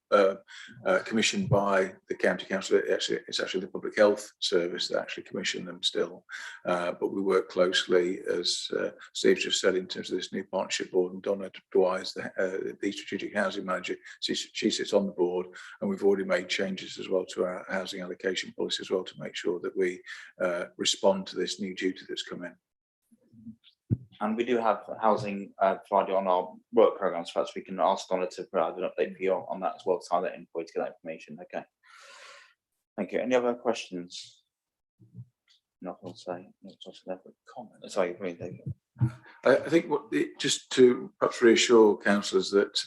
commissioned by the county council. It's actually the Public Health Service that actually commissioned them still. But we work closely, as Steve just said, in terms of this new partnership board. And Donna Dwyer, the strategic housing manager, she sits on the board, and we've already made changes as well to our housing allocation policy as well to make sure that we respond to this new duty that's come in. And we do have housing provided on our work programmes, perhaps we can ask Donna to provide an update for you on that as well, to tie that in for you to get that information. Okay. Thank you. Any other questions? Nothing to say. Comment. Sorry, really, David. I think just to perhaps reassure councillors that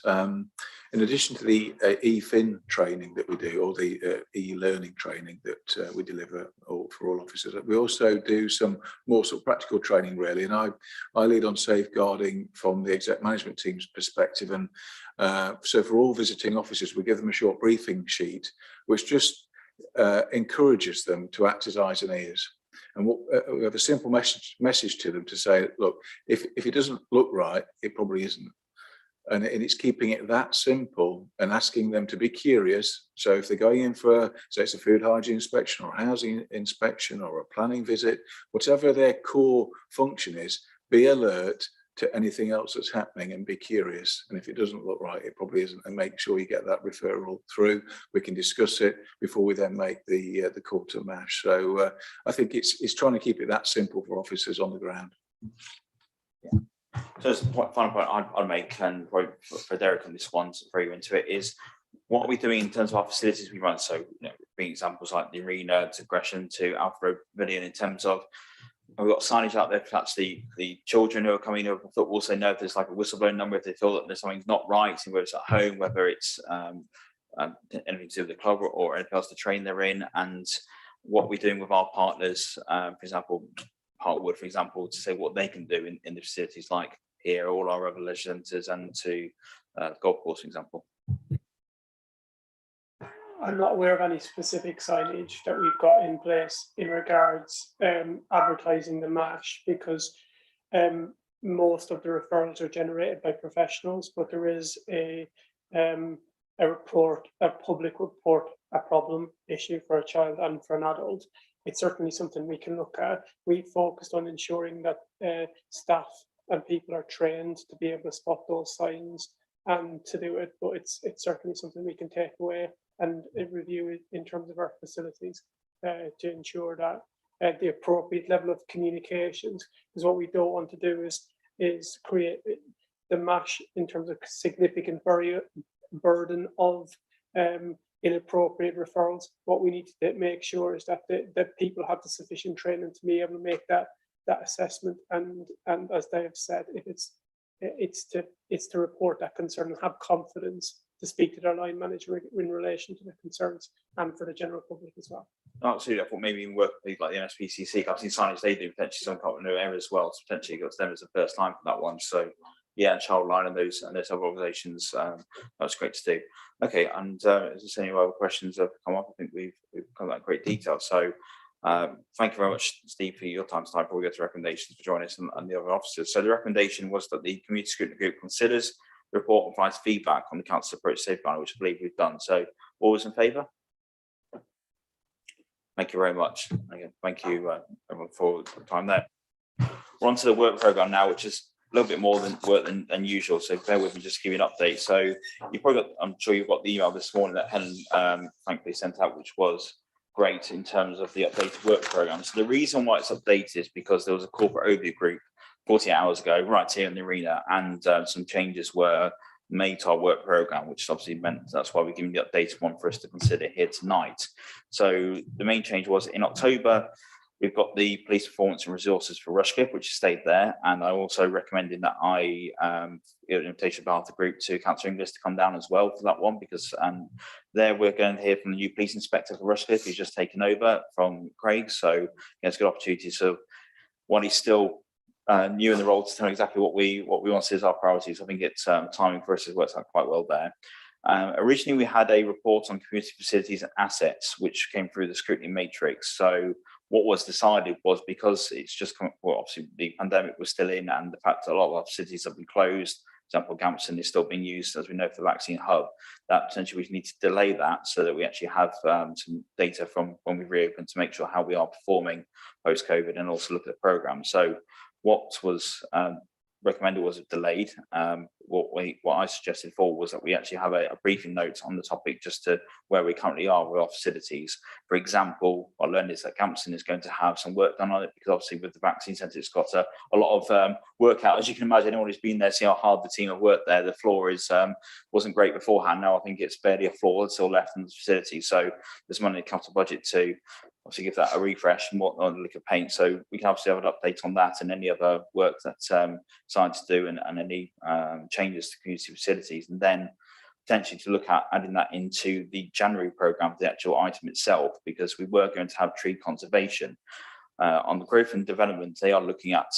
in addition to the eFin training that we do, or the e-learning training that we deliver for all officers, we also do some more sort of practical training really. And I lead on safeguarding from the exec management team's perspective. And so for all visiting officers, we give them a short briefing sheet, which just encourages them to act as eyes and ears. And we have a simple message to them to say, look, if it doesn't look right, it probably isn't. And it's keeping it that simple and asking them to be curious. So if they're going in for, say it's a food hygiene inspection or a housing inspection or a planning visit, whatever their core function is, be alert to anything else that's happening and be curious. And if it doesn't look right, it probably isn't. And make sure you get that referral through. We can discuss it before we then make the call to MASH. So I think it's trying to keep it that simple for officers on the ground. Yeah. So just one final point I'd make, and for Derek on this one, to throw you into it, is what are we doing in terms of our facilities we run? So, being examples like the arena to Gresham to Alfred Pavilion, in terms of, we've got signage out there, perhaps the children who are coming over football, so know if there's like a whistleblowing number, if they feel that there's something's not right, whether it's at home, whether it's anything to do with the club or anything else to train they're in, and what we're doing with our partners, for example, Hartwood, for example, to say what they can do in the facilities like here, all our other leisure centres, and to the golf course, for example. I'm not aware of any specific signage that we've got in place in regards advertising the MASH, because most of the referrals are generated by professionals, but there is a public report, a problem issue for a child and for an adult. It's certainly something we can look at. We focused on ensuring that staff and people are trained to be able to spot those signs and to do it, but it's certainly something we can take away and review it in terms of our facilities to ensure that the appropriate level of communications, because what we don't want to do is create the MASH in terms of significant burden of inappropriate referrals. What we need to make sure is that that people have the sufficient training to be able to make that assessment, and as they have said, if it's to report that concern and have confidence to speak to their line manager in relation to the concerns, and for the general public as well. Absolutely, I thought maybe even work with like the NSPCC. I've seen signage they do potentially some kind of new area as well. So potentially got them as the first time for that one. So yeah, and Childline and those other organisations, that's great to do. Okay, and is there any other questions that have come up? I think we've covered that in great detail. So thank you very much, Steve, for your time tonight before we get to recommendations for joining us and the other officers. So the recommendation was that the Community Scrutiny Group considers the report and provides feedback on the council's approach to safeguarding, which I believe we've done. So all those in favour? Thank you very much. Again, thank you everyone for the time there. We're on to the work programme now, which is a little bit more than usual. So bear with me just to give you an update. So you probably got, I'm sure you've got the email this morning that Helen thankfully sent out, which was great in terms of the updated work programme. So the reason why it's updated is because there was a corporate overview group 48 hours ago right here in the arena, and some changes were made to our work programme, which obviously meant that's why we're giving the updated one for us to consider here tonight. So the main change was in October, we've got the police performance and resources for Rushcliffe, which stayed there. And I also recommended that I give an invitation on behalf of the group to Councillor Inglis to come down as well for that one, because there we're going to hear from the new police inspector for Rushcliffe, who's just taken over from Craig. So it's a good opportunity. So while he's still new in the role, to tell exactly what we want to see as our priorities, I think it's timing for us has worked out quite well there. Originally, we had a report on community facilities and assets, which came through the scrutiny matrix. So what was decided was, because it's just come, well, obviously the pandemic was still in, and the fact that a lot of our facilities have been closed, for example, Gampson is still being used, as we know, for the vaccine hub, that potentially we need to delay that so that we actually have some data from when we reopen to make sure how we are performing post-COVID, and also look at the programme. So what was recommended was delayed. What I suggested for was that we actually have a briefing note on the topic, just to where we currently are with our facilities. For example, I learned is that Gampson is going to have some work done on it, because obviously with the vaccine centre, it's got a lot of work out. As you can imagine, anyone who's been there, see how hard the team have worked there. The floor is wasn't great beforehand. Now I think it's barely a floor that's still left in the facility. So there's money in the capital budget to obviously give that a refresh and whatnot, and lick of paint. So we can obviously have an update on that and any other work that science do and any changes to community facilities, and then potentially to look at adding that into the January programme, the actual item itself, because we were going to have tree conservation. On the growth and development, they are looking at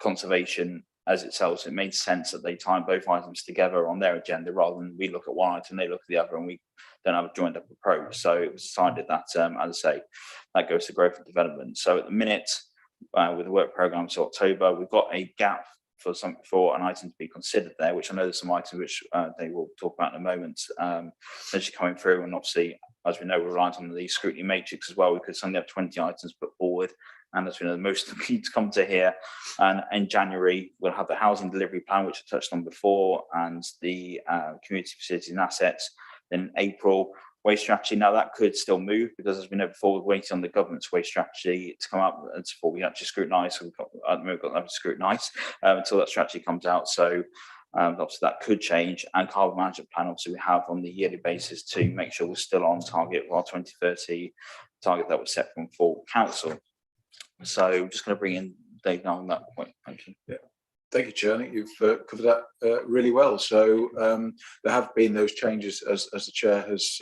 conservation as itself. So it made sense that they tie both items together on their agenda rather than we look at one item, they look at the other, and we don't have a joined up approach. So it was decided that, as I say, that goes to growth and development. So at the minute, with the work programme to October, we've got a gap for an item to be considered there, which I know there's some items which they will talk about in a moment, essentially coming through. And obviously, as we know, we're reliant on the scrutiny matrix as well. We could suddenly have 20 items put forward, and as we know, most of them need to come to here. And in January, we'll have the housing delivery plan, which I touched on before, and the community facilities and assets. Then in April, waste strategy. Now that could still move, because as we know before, we're waiting on the government's waste strategy to come up before we actually scrutinise. So we've got to scrutinise until that strategy comes out. So obviously that could change. And carbon management plan, obviously we have on the yearly basis to make sure we're still on target for our 2030 target that was set from full council. So just going to bring in Dave now on that point. Thank you. Yeah. Thank you, Chair. I think you've covered that really well. So there have been those changes, as the Chair has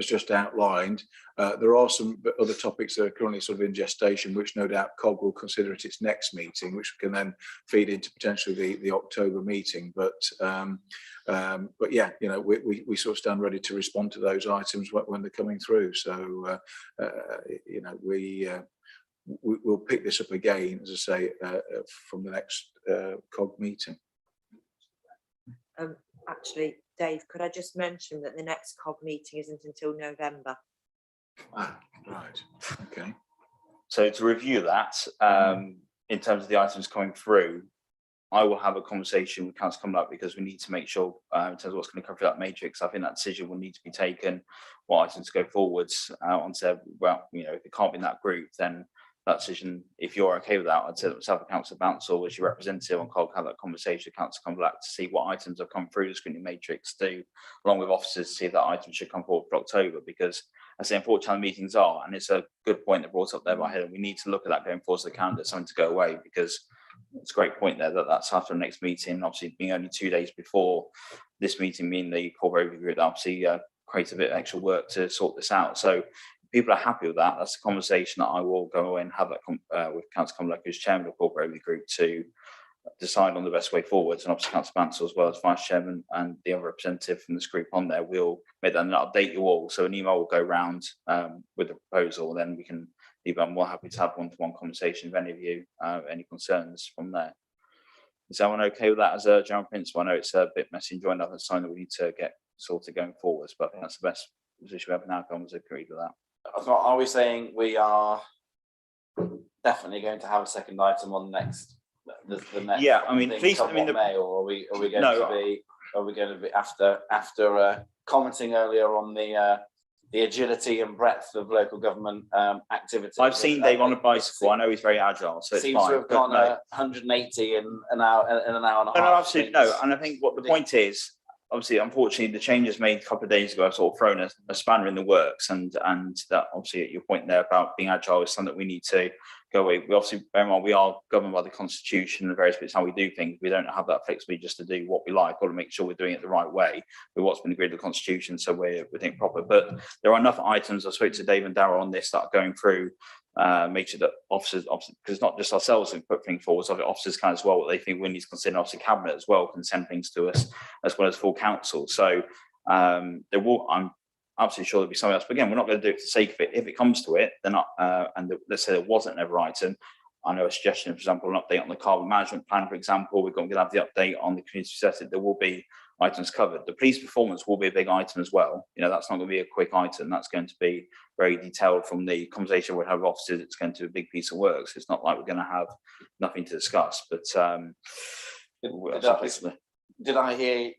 just outlined. There are some other topics that are currently sort of in gestation, which no doubt COG will consider at its next meeting, which can then feed into potentially the October meeting. But yeah, you know, we sort of stand ready to respond to those items when they're coming through. So you know, we'll pick this up again, as I say, from the next COG meeting. Actually, Dave, could I just mention that the next COG meeting isn't until November? Ah, right. Okay. So to review that, in terms of the items coming through, I will have a conversation with Council coming up, because we need to make sure in terms of what's going to come through that matrix. I think that decision will need to be taken, what items go forwards onto. Well, you know, if it can't be in that group, then that decision, if you're okay with that, I'd say that myself and Councillor Bansal as your representative on COG have that conversation with Council come back to see what items have come through the scrutiny matrix to, along with officers, to see if that item should come forward for October. Because I say unfortunately meetings are, and it's a good point that brought up there by Helen, we need to look at that going forward, so the calendar, something to go away, because it's a great point there that's after the next meeting, obviously being only 2 days before this meeting, being the corporate overview group, obviously creates a bit of extra work to sort this out. So people are happy with that. That's a conversation that I will go away and have that with Councillor Cumberland, who's chairman of the corporate overview group, to decide on the best way forwards. And obviously Councillor Bansal, as well as vice chairman, and the other representative from this group on there, will make that and update you all. So an email will go round with the proposal, and then we can leave. I'm more happy to have one-to-one conversation with any of you, any concerns from there. Is everyone okay with that as a general principle? I know it's a bit messy and joined up, it's something that we need to get sorted going forwards, but I think that's the best position we have now. Everyone's agreed with that. Are we saying we are definitely going to have a second item on next? The next, yeah, I mean, please, I mean, May, or are we going to be after commenting earlier on the agility and breadth of local government activity? I've seen Dave on a bicycle. I know he's very agile, so it's seems fine. to have gone 180 in an hour and a half. No, absolutely no. And I think what the point is, obviously, unfortunately, the changes made a couple of days ago have sort of thrown a spanner in the works, and that obviously, at your point there about being agile is something that we need to go away. We obviously, bear in mind, we are governed by the Constitution and the various bits how we do things. We don't have that flexibility just to do what we like, or to make sure we're doing it the right way with what's been agreed with the Constitution, so we're doing proper. But there are enough items. I spoke to Dave and Darryl on this that are going through. Make sure that officers, because it's not just ourselves who put things forward, so officers can as well, what they think we need to consider. Obviously, cabinet as well can send things to us, as well as full council. So I'm absolutely sure there'll be something else. But again, we're not going to do it for the sake of it. If it comes to it, then let's say there wasn't another item. I know a suggestion, for example, an update on the carbon management plan, for example. We're going to have the update on the community setting. There will be items covered. The police performance will be a big item as well. You know, that's not going to be a quick item. That's going to be very detailed from the conversation we have with officers. It's going to be a big piece of work. So it's not like we're going to have nothing to discuss. But did I hear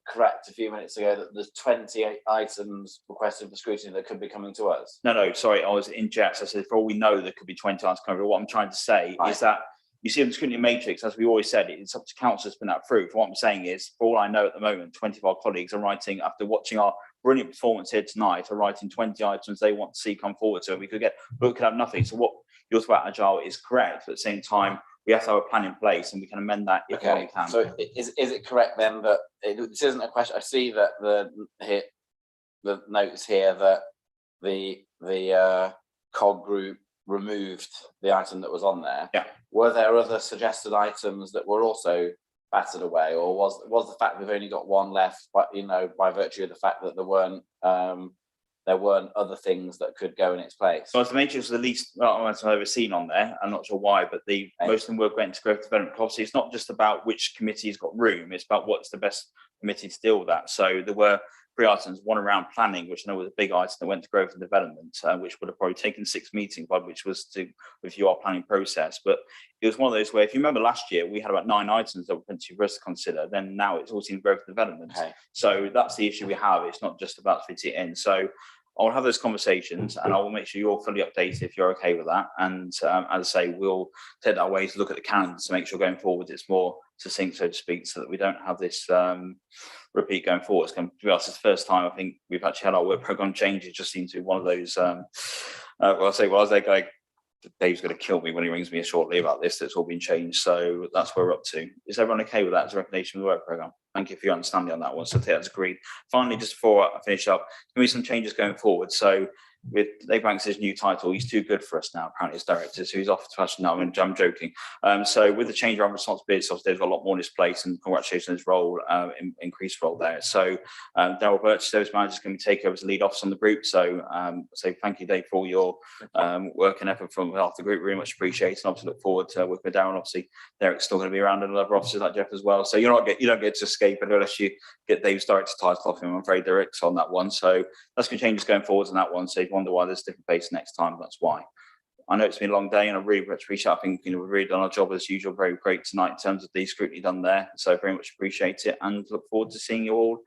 correct a few minutes ago that there's 28 items requested for scrutiny that could be coming to us? No, sorry, I was in jest. I said, for all we know, there could be 20 items coming. What I'm trying to say is that you see, in the scrutiny matrix, as we always said, it's up to council to put that through. What I'm saying is, for all I know at the moment, 20 of our colleagues are writing, after watching our brilliant performance here tonight are writing 20 items they want to see come forward. So we could have nothing. So what you're talking about agile is correct, but at the same time, we have to have a plan in place and we can amend that if we can. So is it correct then that this isn't a question? I see that the notes here that the COG group removed the item that was on there. Yeah. Were there other suggested items that were also battered away, or was the fact we've only got one left, but by virtue of the fact that there weren't other things that could go in its place? So as the matrix was the least I've ever seen on there, I'm not sure why, but most of them were going to growth development. Obviously, it's not just about which committee's got room, it's about what's the best committee to deal with that. So there were 3 items, one around planning, which I know was a big item that went to growth and development, which would have probably taken 6 meetings, but which was to review our planning process. But it was one of those where, if you remember last year, we had about 9 items that were potentially for us to consider. Then now it's all in growth and development. Okay. So that's the issue we have. It's not just about fitting it in. So I'll have those conversations and I will make sure you're fully updated if you're okay with that. And as I say, we'll take that away to look at the calendar to make sure going forward it's more succinct, so to speak, so that we don't have this repeat going forward. To be honest, it's the first time I think we've actually had our work program change. It just seems to be one of those, Dave's going to kill me when he rings me shortly about this. That's all been changed. So that's where we're up to. Is everyone okay with that as a recommendation of the work program? Thank you for your understanding on that one. So I think that's agreed. Finally, just before I finish up, there will be some changes going forward. So with Dave Banks' new title, he's too good for us now, apparently, as director. So he's off to us now. I'm joking. So with the change around responsibilities, obviously, Dave's got a lot more in his place, and congratulations on his role, increased role there. So Darryl Birch, service manager, is going to take over as the lead officer on the group. So thank you, Dave, for all your work and effort from half the group. Really much appreciated. And obviously look forward to working with Darryl. Obviously, Derek's still going to be around, and other officers like Jeff as well. So you don't get to escape it unless you get Dave's director title off him. I'm afraid Derek's on that one. So that's going to change going forwards on that one. So if you wonder why there's a different face next time, that's why. I know it's been a long day, and I really much appreciate. I think we've really done our job as usual. Very great tonight in terms of the scrutiny done there. So very much appreciate it, and look forward to seeing you all